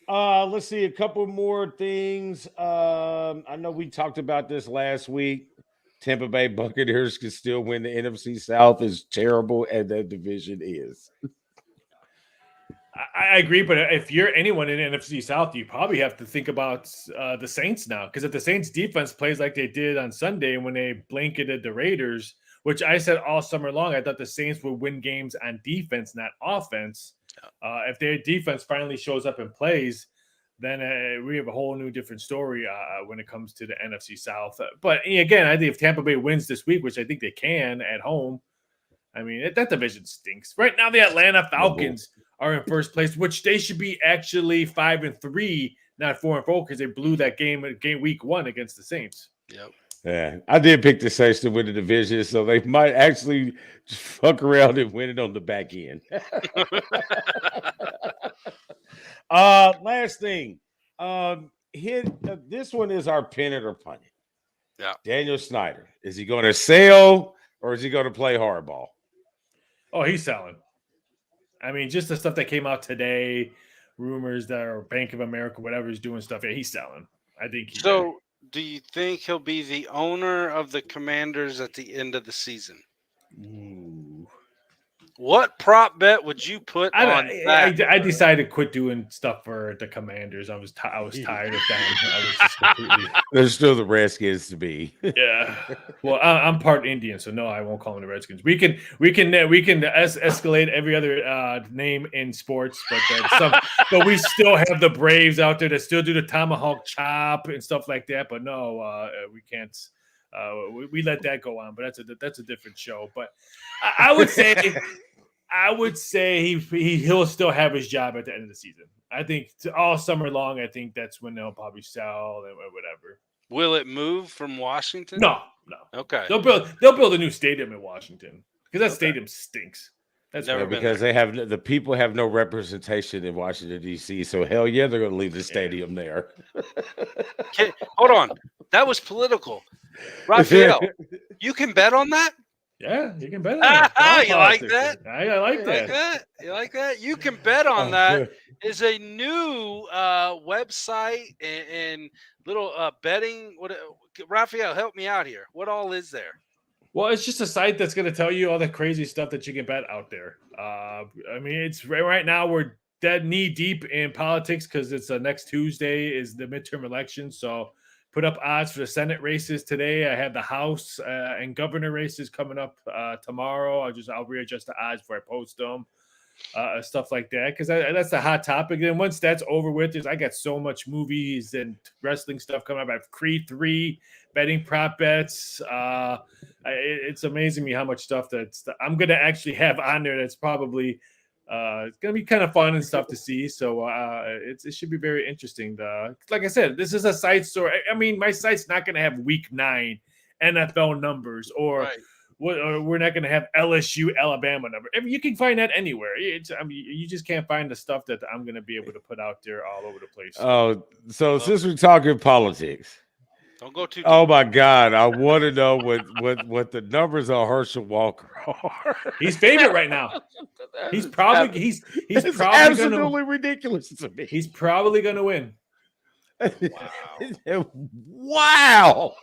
Let's see a couple more things. I know we talked about this last week. Tampa Bay Buccaneers can still win the NFC South, as terrible as that division is. I agree, but if you're anyone in NFC South, you probably have to think about the Saints now, because if the Saints defense plays like they did on Sunday when they blanketed the Raiders, which I said all summer long, I thought the Saints would win games on defense, not offense. If their defense finally shows up and plays, then we have a whole new different story when it comes to the NFC South. But again, I think if Tampa Bay wins this week, which I think they can at home, I mean, that division stinks. Right now, the Atlanta Falcons are in first place, which they should be actually 5-3, not 4-4, because they blew that game week 1 against the Saints. Yep. Yeah, I did pick the Saints to win the division, so they might actually just fuck around and win it on the back end. Last thing. This one is our pin it or punt it. Yeah. Daniel Snyder. Is he going to sell or is he going to play hardball? Oh, he's selling. I mean, just the stuff that came out today, rumors that are Bank of America, whatever he's doing stuff. Yeah, he's selling. I think he's so. Do you think he'll be the owner of the Commanders at the end of the season? Ooh. What prop bet would you put on that? I decided to quit doing stuff for the Commanders. I was tired of them. I was just completely... There's still the Redskins to be. Yeah. Well, I'm part Indian, so no, I won't call them the Redskins. We can escalate every other name in sports, but we still have the Braves out there that still do the tomahawk chop and stuff like that. But no, we can't. We let that go on, but that's a different show. But I would say he'll still have his job at the end of the season. I think all summer long. I think that's when they'll probably sell and whatever. Will it move from Washington? No. Okay. They'll build a new stadium in Washington because that stadium stinks. That's Never been because there. the people have no representation in Washington D.C. So hell yeah, they're going to leave the stadium there. Okay, hold on, that was political. Raphael, you can bet on that. Yeah, you can bet on that. You like that? I like that. You like that? You can bet on that. Is a new website and little betting. Raphael, help me out here. What all is there? Well, it's just a site that's going to tell you all the crazy stuff that you can bet out there. I mean, it's right now we're dead knee deep in politics because it's next Tuesday is the midterm election. So put up odds for the Senate races today. I have the House and governor races coming up tomorrow. I'll readjust the odds before I post them. stuff like that, because that's the hot topic. And once that's over with, I got so much movies and wrestling stuff coming up. I have Creed 3, betting prop bets. It's amazing me how much stuff I'm going to actually have on there that's probably it's going to be kind of fun and stuff to see. So it should be very interesting. Like I said, this is a site store. I mean, my site's not going to have week 9 NFL numbers or Right. we're not going to have LSU Alabama number. I mean, you can find that anywhere. You just can't find the stuff that I'm going to be able to put out there all over the place. Oh, so since we're talking politics, Don't go too. oh my God, I want to know what the numbers on Herschel Walker are. He's favorite right now. He's probably he's It's probably absolutely ridiculous to me. he's probably going to win. Wow.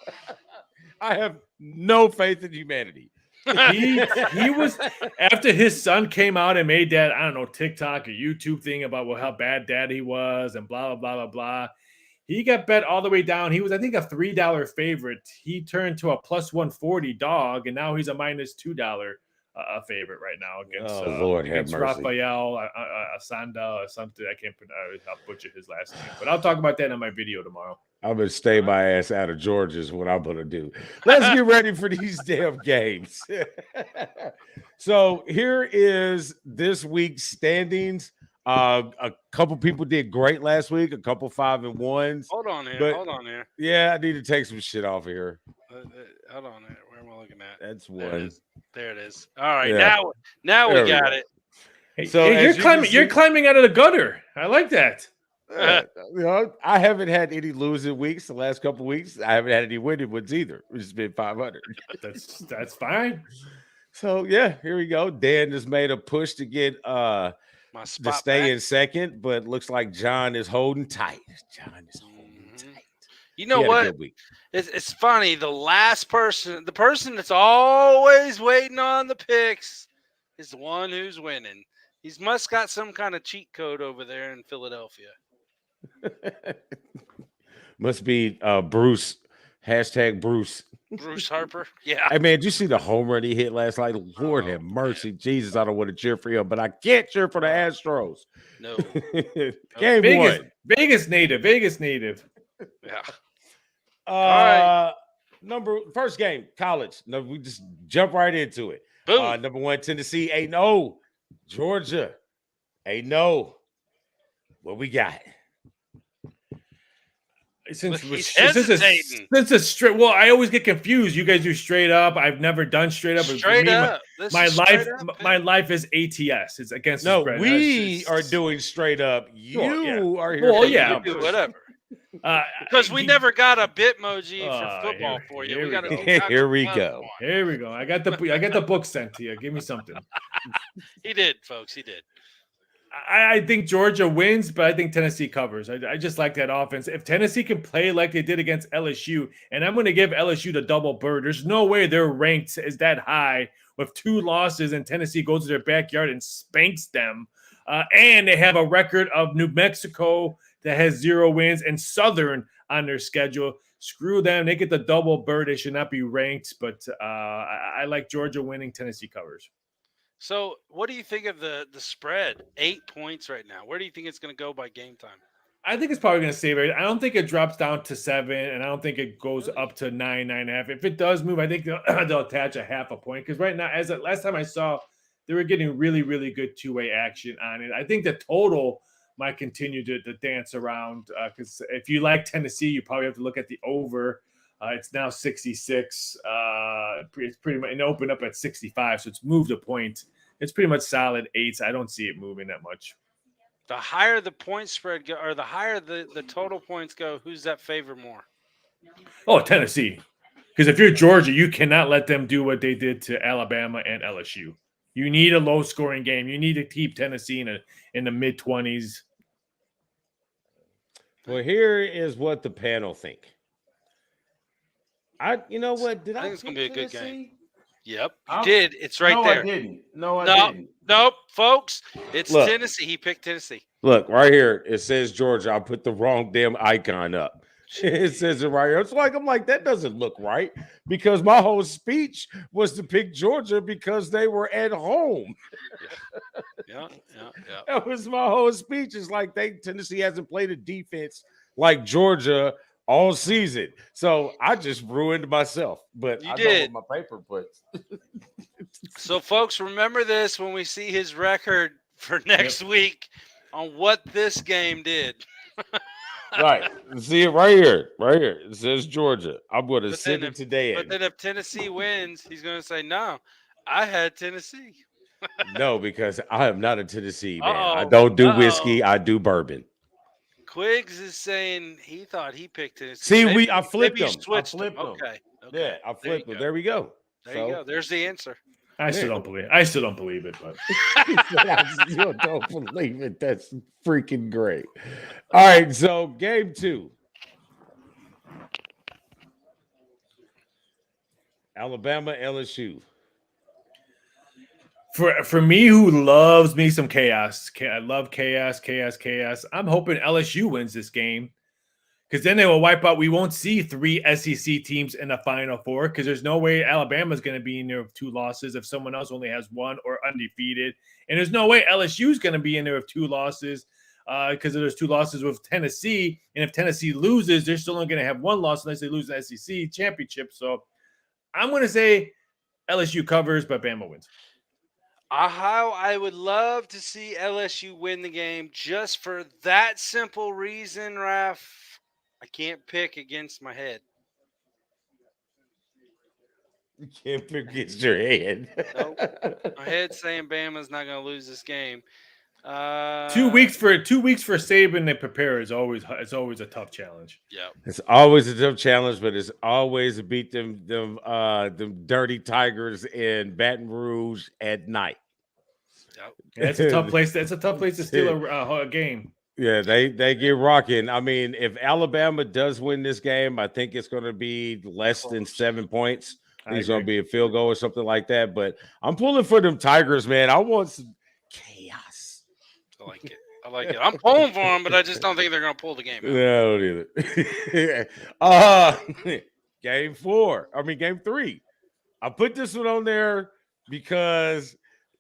I have no faith in humanity. He was, after his son came out and made that, I don't know, TikTok or YouTube thing about how bad dad he was and blah, blah, blah, blah, blah. He got bet all the way down. He was, I think, a $3 favorite. He turned to a plus 140 dog, and now he's a minus $2 favorite right now against, Lord have against mercy. Rafael Asanda or something. I can't pronounce. I'll butcher his last name, but I'll talk about that in my video tomorrow. I'm gonna stay my ass out of Georgia is what I'm gonna do. Let's get ready for these damn games. So here is this week's standings. A couple people did great last week, a couple 5-1s. Hold on here. But- Hold on here. Yeah, I need to take some shit off of here. Hold on here. Where am I looking at? That's There it one. is. There it is. All right. Yeah. Now There we we got go. it. Hey, So hey, as you can you're see- climbing out of the gutter. I like that. You know, I haven't had any losing weeks the last couple weeks. I haven't had any winning ones either. It's been 500. That's fine. So yeah, here we go. Dan just made a push to get My to spot stay back. in second, but looks like John is holding tight. John is holding Mhm. tight. You know He had a what? good week. It's funny. The person that's always waiting on the picks, is the one who's winning. He's must got some kind of cheat code over there in Philadelphia. Must be Bruce. Hashtag Bruce. Bruce Harper. Yeah. Hey man, did you see the home run he hit last night? Lord have mercy, Jesus! I don't want to cheer for him, but I can't cheer for the Astros. No. Game Vegas, one. Vegas native. Yeah. Right. First game, college. No, we just jump right into it. Boom. Number 1, Tennessee 8-0. Georgia 8-0. What we got? Since He's this hesitating. is straight. Well, I always get confused. You guys do straight up. I've never done straight up. Straight up. This My is life, straight up, my man. life is ATS. It's against the No, spread. we are doing straight up. You yeah. are here. Well, for yeah. the You do numbers. whatever. Because we never got a Bitmoji for football for you. here We we got to go. Here we go. Here we go. I got the book sent to you. Give me something. He did, folks. He did. I think Georgia wins, but I think Tennessee covers. I just like that offense. If Tennessee can play like they did against LSU, and I'm going to give LSU the double bird, there's no way their ranked is that high with 2 losses and Tennessee goes to their backyard and spanks them. And they have a record of New Mexico that has 0 wins and Southern on their schedule. Screw them. They get the double bird. They should not be ranked, but I like Georgia winning. Tennessee covers. So, what do you think of the spread? 8 points right now. Where do you think it's going to go by game time? I think it's probably going to stay right. I don't think it drops down to 7, and I don't think it goes up to 9, 9.5. If it does move, I think they'll attach a half a point. Because right now, last time I saw, they were getting really, really good two-way action on it. I think the total might continue to dance around. Because if you like Tennessee, you probably have to look at the over. It's now 66. It's pretty much, and opened up at 65, so it's moved a point. It's pretty much solid 8s. I don't see it moving that much. The higher the point spread go, or the higher the total points go, who's that favor more? Oh, Tennessee. Because if you're Georgia, you cannot let them do what they did to Alabama and LSU. You need a low-scoring game. You need to keep Tennessee in the mid-20s. Well, here is what the panel think. You know what? Did I I think it's gonna pick be a good game. Tennessee? Yep, you I'm- did. It's right there. I didn't. No, I No. didn't. Nope, folks. It's Look. Tennessee. He picked Tennessee. Look, right here. It says Georgia. I put the wrong damn icon up. It says it right here. It's like I'm like, that doesn't look right because my whole speech was to pick Georgia because they were at home. Yeah. That was my whole speech. It's like Tennessee hasn't played a defense like Georgia all season. So I just ruined myself. But You I know did. what my paper puts. So, folks, remember this when we see his record for next week on what this game did. Right. See it right here. Right here. It says Georgia. I'm going to But send then it to Dan. But then if Tennessee wins, he's going to say, no, I had Tennessee. No, because I am not a Tennessee man. I Uh-oh. don't do whiskey. I do bourbon. Quiggs is saying he thought he picked Tennessee. See, Maybe- I flipped maybe you him. switched I flipped him. Okay. Yeah, I flipped him. There we go. There you go. There's the answer. I still don't believe. I still don't believe it, but I still don't believe it. That's freaking great. All right, so game 2. Alabama, LSU. for me, who loves me some chaos, I love chaos. I'm hoping LSU wins this game because then they will wipe out. We won't see 3 SEC teams in the Final Four because there's no way Alabama's going to be in there with 2 losses if someone else only has 1 or undefeated, and there's no way LSU's going to be in there with 2 losses because there's 2 losses with Tennessee, and if Tennessee loses, they're still only going to have 1 loss unless they lose the SEC championship. So I'm going to say LSU covers, but Bama wins. How I would love to see LSU win the game just for that simple reason, Raph. I can't pick against my head. You can't pick against your head. Nope. My head's saying Bama's not going to lose this game. 2 weeks for Saban to prepare is always a tough challenge. Yeah. It's always a tough challenge, but it's always to beat them dirty Tigers in Baton Rouge at night. Yep. Yeah, it's a tough place. It's a tough place to steal a game. Yeah, they get rocking. I mean, if Alabama does win this game, I think it's going to be less than 7 points. I think it's going to be a field goal or something like that. But I'm pulling for them Tigers, man. I want some chaos. I like it. I'm pulling for them, but I just don't think they're going to pull the game out. No, either. Game 3. I put this one on there because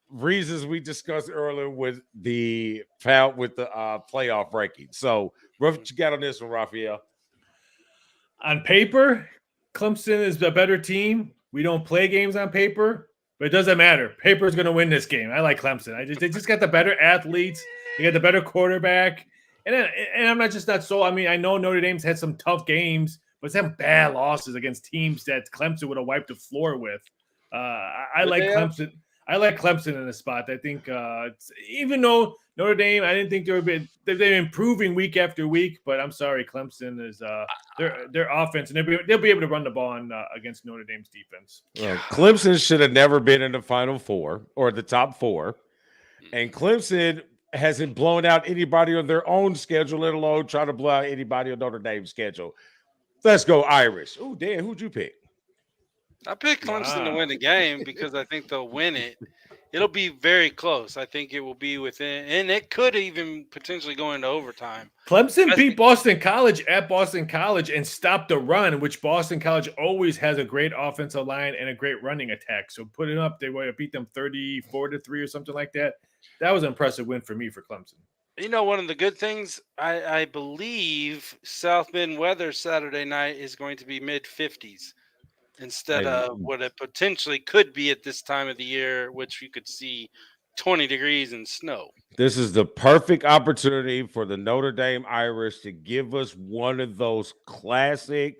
reasons we discussed earlier with the playoff ranking. So, what you got on this one, Raphael? On paper, Clemson is a better team. We don't play games on paper, but it doesn't matter. Paper is going to win this game. I like Clemson. They just got the better athletes. They got the better quarterback. And I'm not so. I mean, I know Notre Dame's had some tough games, but it's had bad losses against teams that Clemson would have wiped the floor with. I like Clemson. I like Clemson in the spot. I think even though Notre Dame, I didn't think they've been improving week after week, but I'm sorry, Clemson is their offense, and they'll be able to run the ball against Notre Dame's defense. Well, Clemson should have never been in the Final Four or the top 4, and Clemson hasn't blown out anybody on their own schedule, let alone try to blow out anybody on Notre Dame's schedule. Let's go Irish. Oh, Dan, who'd you pick? I picked Clemson to win the game because I think they'll win it. It'll be very close. I think it will be within, and it could even potentially go into overtime. Clemson beat Boston College at Boston College and stopped the run, which Boston College always has a great offensive line and a great running attack. So put it up, they beat them 34-3 or something like that. That was an impressive win for me for Clemson. You know, one of the good things, I believe South Bend weather Saturday night is going to be mid-50s. Instead of what it potentially could be at this time of the year, which you could see 20 degrees and snow. This is the perfect opportunity for the Notre Dame Irish to give us one of those classic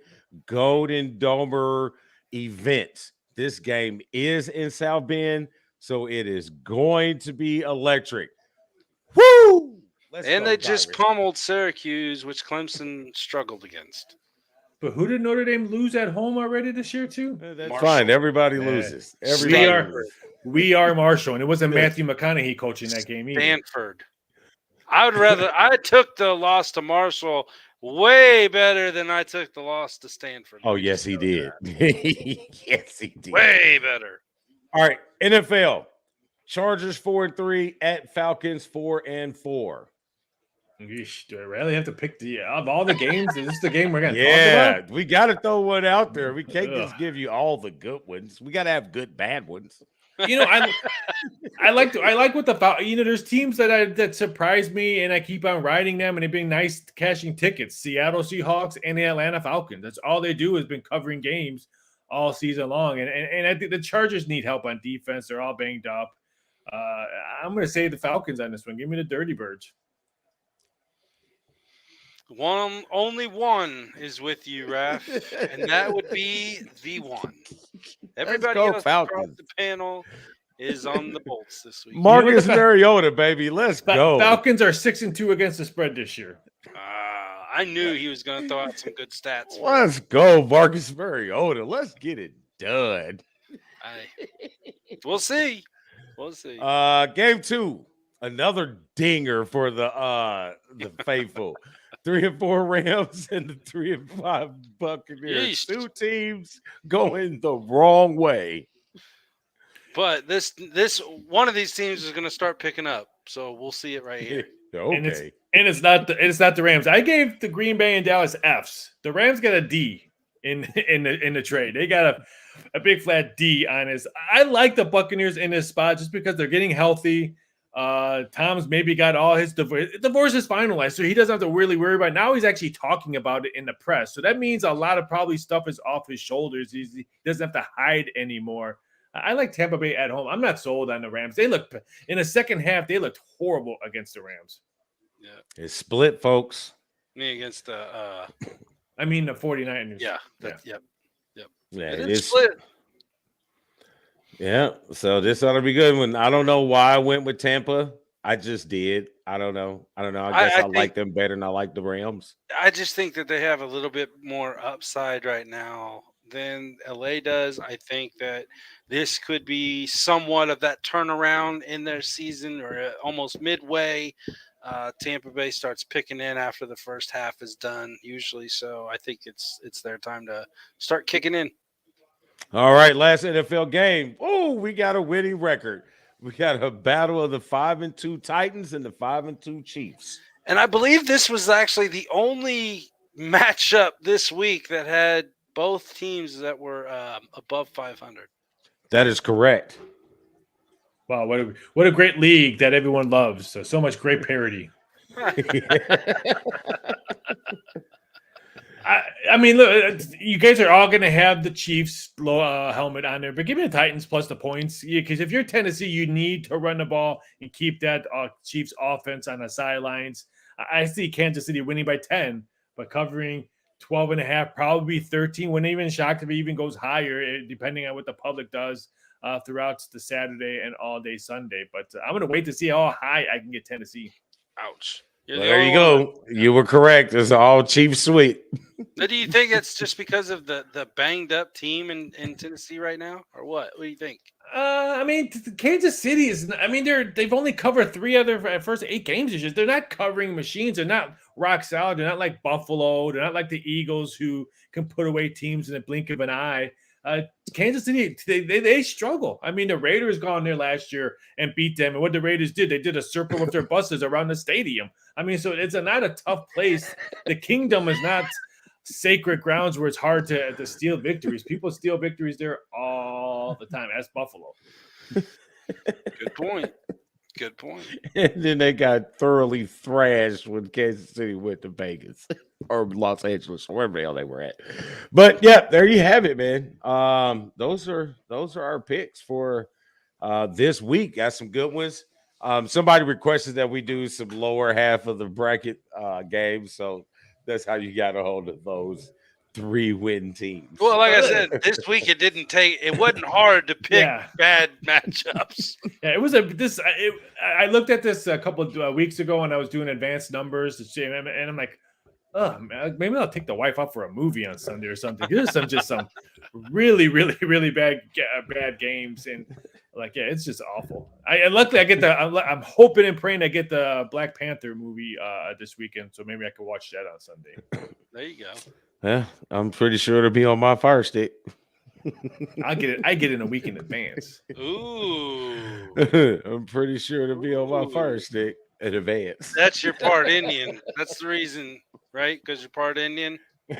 Golden Domer events. This game is in South Bend, so it is going to be electric. Woo! They just pummeled Syracuse, which Clemson struggled against. But who did Notre Dame lose at home already this year too? That's fine. Everybody loses. We are Marshall, and it wasn't Matthew McConaughey coaching that game either. Stanford. I took the loss to Marshall way better than I took the loss to Stanford. Oh, yes, he did. Yes, he did. Way better. All right, NFL. Chargers 4-3 at Falcons 4-4. Yeesh, do I really have to pick of all the games? Is this the game we're gonna talk Yeah, about? we got to throw one out there. We can't Ugh. just give you all the good ones. We got to have good bad ones. You know, I like what there's teams that surprise me, and I keep on riding them, and they've been nice cashing tickets. Seattle Seahawks and the Atlanta Falcons. That's all they do has been covering games all season long, and I think the Chargers need help on defense. They're all banged up. I'm going to say the Falcons on this one. Give me the Dirty Birds. Only one is with you, Raf, and that would be the one. Everybody go, else across Falcons. the panel is on the Bolts this week. Marcus Mariota, baby, let's go. Falcons are 6-2 against the spread this year. I knew he was going to throw out some good stats. Let's go, Marcus Mariota. Let's get it done. We'll see. We'll see. Game 2, another dinger for the faithful. 3-4 Rams and the 3-5 Buccaneers. Yeesh. Two teams going the wrong way. But this one of these teams is going to start picking up, so we'll see it right here. Okay. And it's not the Rams. I gave the Green Bay and Dallas Fs. The Rams got a D in the trade. They got a big flat D on this. I like the Buccaneers in this spot just because they're getting healthy. Tom's maybe got all his divorce is finalized, so he doesn't have to really worry about it. Now he's actually talking about it in the press. So that means a lot of probably stuff is off his shoulders. He doesn't have to hide anymore. I like Tampa Bay at home. I'm not sold on the Rams. They look in the second half, they looked horrible against the Rams. Yeah. It's split, folks. Against the the 49ers. Yeah. Yeah, It is split. Yeah, so this ought to be good one. I don't know why I went with Tampa. I just did. I don't know. I guess I like them better than I like the Rams. I just think that they have a little bit more upside right now than LA does. I think that this could be somewhat of that turnaround in their season or almost midway. Tampa Bay starts picking in after the first half is done usually. So I think it's their time to start kicking in. All right, last NFL game. Oh, we got a winning record. We got a battle of the 5-2 Titans and the 5-2 Chiefs. And I believe this was actually the only matchup this week that had both teams that were above 500. That is correct. Wow, what a great league that everyone loves. So much great parity. I mean, look, you guys are all going to have the Chiefs helmet on there, but give me the Titans plus the points. Because if you're Tennessee, you need to run the ball and keep that Chiefs offense on the sidelines. I see Kansas City winning by 10, but covering 12.5, probably 13. Wouldn't even shocked if it even goes higher, depending on what the public does throughout the Saturday and all day Sunday. But I'm going to wait to see how high I can get Tennessee. Ouch. Well, there you go. You were correct. It's all Chiefs sweet. Now, do you think it's just because of the banged up team in Tennessee right now, or what? What do you think? Kansas City is. They've only covered 3 of their first 8 games. It's just they're not covering machines. They're not rock solid. They're not like Buffalo. They're not like the Eagles who can put away teams in the blink of an eye. Kansas City, they struggle. The Raiders gone there last year and beat them. And what the Raiders did, they did a circle of their buses around the stadium. So it's not a tough place. The kingdom is not sacred grounds where it's hard to steal victories. People steal victories there all the time. That's Buffalo. Good point. And then they got thoroughly thrashed when Kansas City went to Vegas or Los Angeles, or wherever the hell they were at. But yeah, there you have it, man. Those are our picks for this week. Got some good ones. Somebody requested that we do some lower half of the bracket games, so that's how you got a hold of those 3-win teams. Well, like I said, this week it wasn't hard to pick bad matchups. Yeah, it was I looked at this a couple of weeks ago when I was doing advanced numbers, and I'm like, oh, man, maybe I'll take the wife out for a movie on Sunday or something. There's some really, really, really bad games, and it's just awful. Luckily I get I'm hoping and praying I get the Black Panther movie this weekend, so maybe I can watch that on Sunday. There you go. Yeah, I'm pretty sure it'll be on my Fire Stick. I get it in a week in advance. Ooh. I'm pretty sure it'll be on my Fire Stick. in advance. That's your part Indian. That's the reason, right? Because you're part Indian.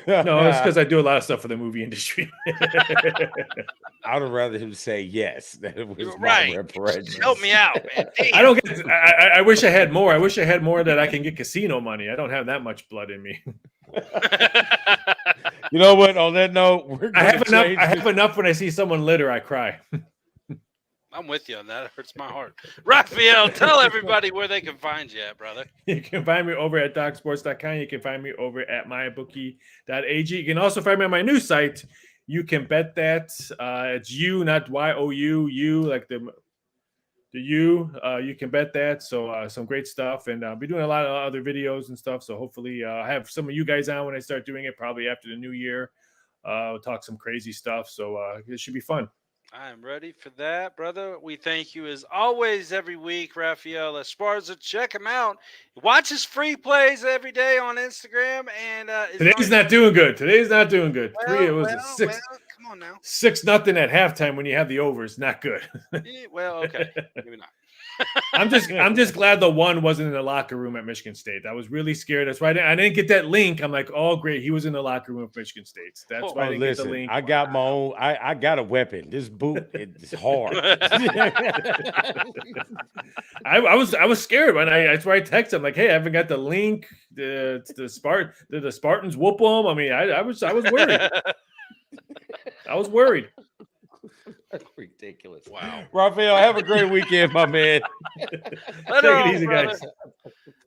No, it's because I do a lot of stuff for the movie industry. I would rather him say yes. That it was You're my right. reparations. Help me out, man. I don't get. I wish I had more. I wish I had more that I can get casino money. I don't have that much blood in me. You know what? On that note, we're I have enough. change I this. have enough when I see someone litter. I cry. I'm with you on that. It hurts my heart. Raphael, tell everybody where they can find you at, brother. You can find me over at docsports.com. You can find me over at mybookie.ag. You can also find me on my new site. You can bet that. It's you, not YOU. You like the U. You can bet that. So some great stuff, and I'll be doing a lot of other videos and stuff. So hopefully, I have some of you guys on when I start doing it. Probably after the new year. We'll talk some crazy stuff. So it should be fun. I am ready for that, brother. We thank you as always every week, Raphael Esparza. Check him out. Watch his free plays every day on Instagram. And Today's not doing good. Today's not doing good. It was a six. Come on now. 6-0 at halftime when you have the overs. Not good. Well, okay, maybe not. I'm just glad the one wasn't in the locker room at Michigan State. I was really scared. That's why I didn't get that link. I'm like, oh great, he was in the locker room of Michigan State. That's why I didn't get the link. I got my own. I got a weapon. This boot is hard. I was scared when that's why I texted him like, hey, I haven't got the link. The Spartans whoop them. I mean, I was worried. I was worried. That's ridiculous. Wow. Raphael, have a great weekend, my man. Take it easy, guys.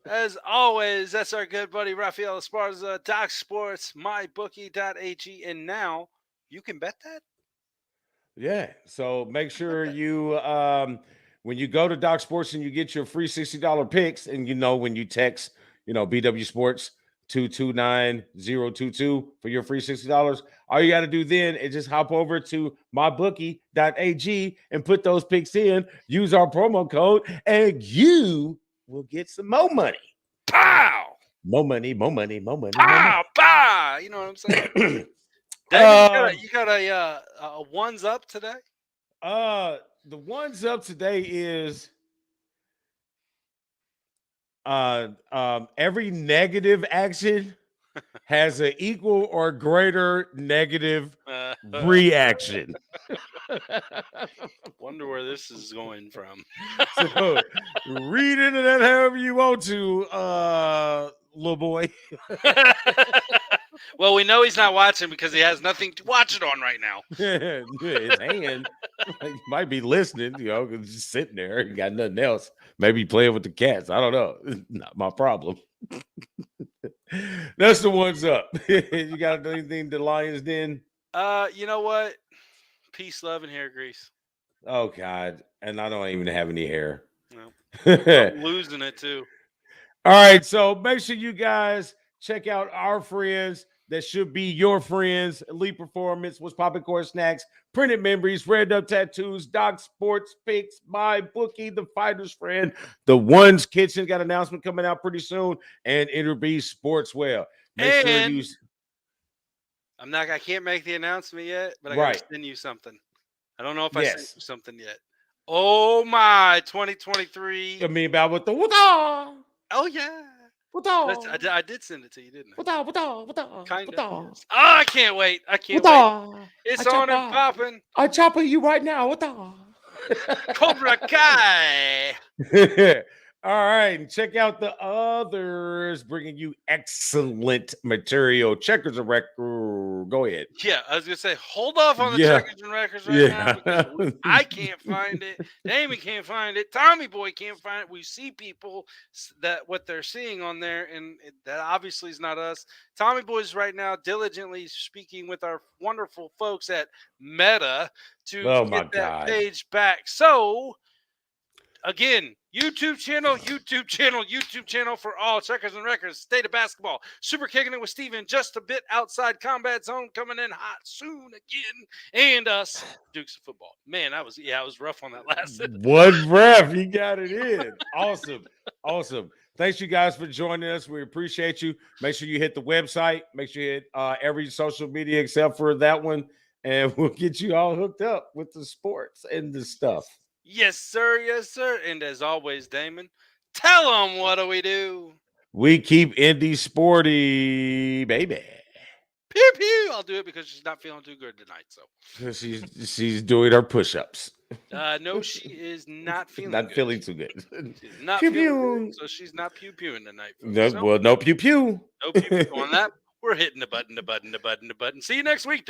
As always, that's our good buddy Raphael Esparza, Doc Sports, mybookie.ag, and now you can bet that. Yeah. So make sure you when you go to Doc Sports and you get your free $60 picks, and when you text, BW Sports 229022 for your free $60. All you got to do then is just hop over to mybookie.ag and put those picks in, use our promo code, and you will get some more money. Pow! More money, more money, more money. Pow! Pow! You know what I'm saying? Dang, you got a ones up today? The ones up today is every negative action has an equal or greater negative reaction. Wonder where this is going from. So read into that however you want to, little boy. Well, we know he's not watching because he has nothing to watch it on right now. His hand he might be listening, just sitting there. He got nothing else. Maybe playing with the cats. I don't know. It's not my problem. That's the ones up. You got anything to Lions Den? You know what? Peace, love, and hair grease. Oh God. And I don't even have any hair. No. I'm losing it too. All right. So make sure you guys check out our friends that should be your friends. Elite Performance, What's Poppin' Core Snacks, Printed Memories, Revved Up Tattoos, Doc Sports Picks, My Bookie, The Fighter's Friend, The One's Kitchen got an announcement coming out pretty soon, and Interbe Sportswear. Make sure you. I can't make the announcement yet, but I gotta send you something. I don't know if I sent you something yet. Oh my 2023. I mean about what the Oh yeah. I did send it to you, didn't I? Kind of. Oh, I can't wait. I can't wait. It's on and popping. I'm chopping you right now. Cobra Kai. All right. And check out the others bringing you excellent material. Checkers and record. Go ahead. Yeah, I was going to say, hold off on the checkers and records now. Because I can't find it. Damon can't find it. Tommy Boy can't find it. We see people that what they're seeing on there, and that obviously is not us. Tommy Boy's right now diligently speaking with our wonderful folks at Meta to get that page back. So, again, YouTube channel for all checkers and records. State of basketball. Super kicking it with Steven. Just a bit outside combat zone. Coming in hot soon again. And us, Dukes of football. Man, I was rough on that last. One ref. You got it in. Awesome. Thanks you guys for joining us. We appreciate you. Make sure you hit the website. Make sure you hit every social media except for that one. And we'll get you all hooked up with the sports and the stuff. Yes, sir. And as always, Damon, Tell them what do we do? We keep Indy sporty, baby. Pew pew. I'll do it because she's not feeling too good tonight. So She's doing her push-ups. no, she is not feeling Not good. feeling too good. She's not Pew feeling pew. good, so she's not pew pewing tonight. Folks. No, So, well, no pew pew. no pew pew on that. We're hitting the button. See you next week.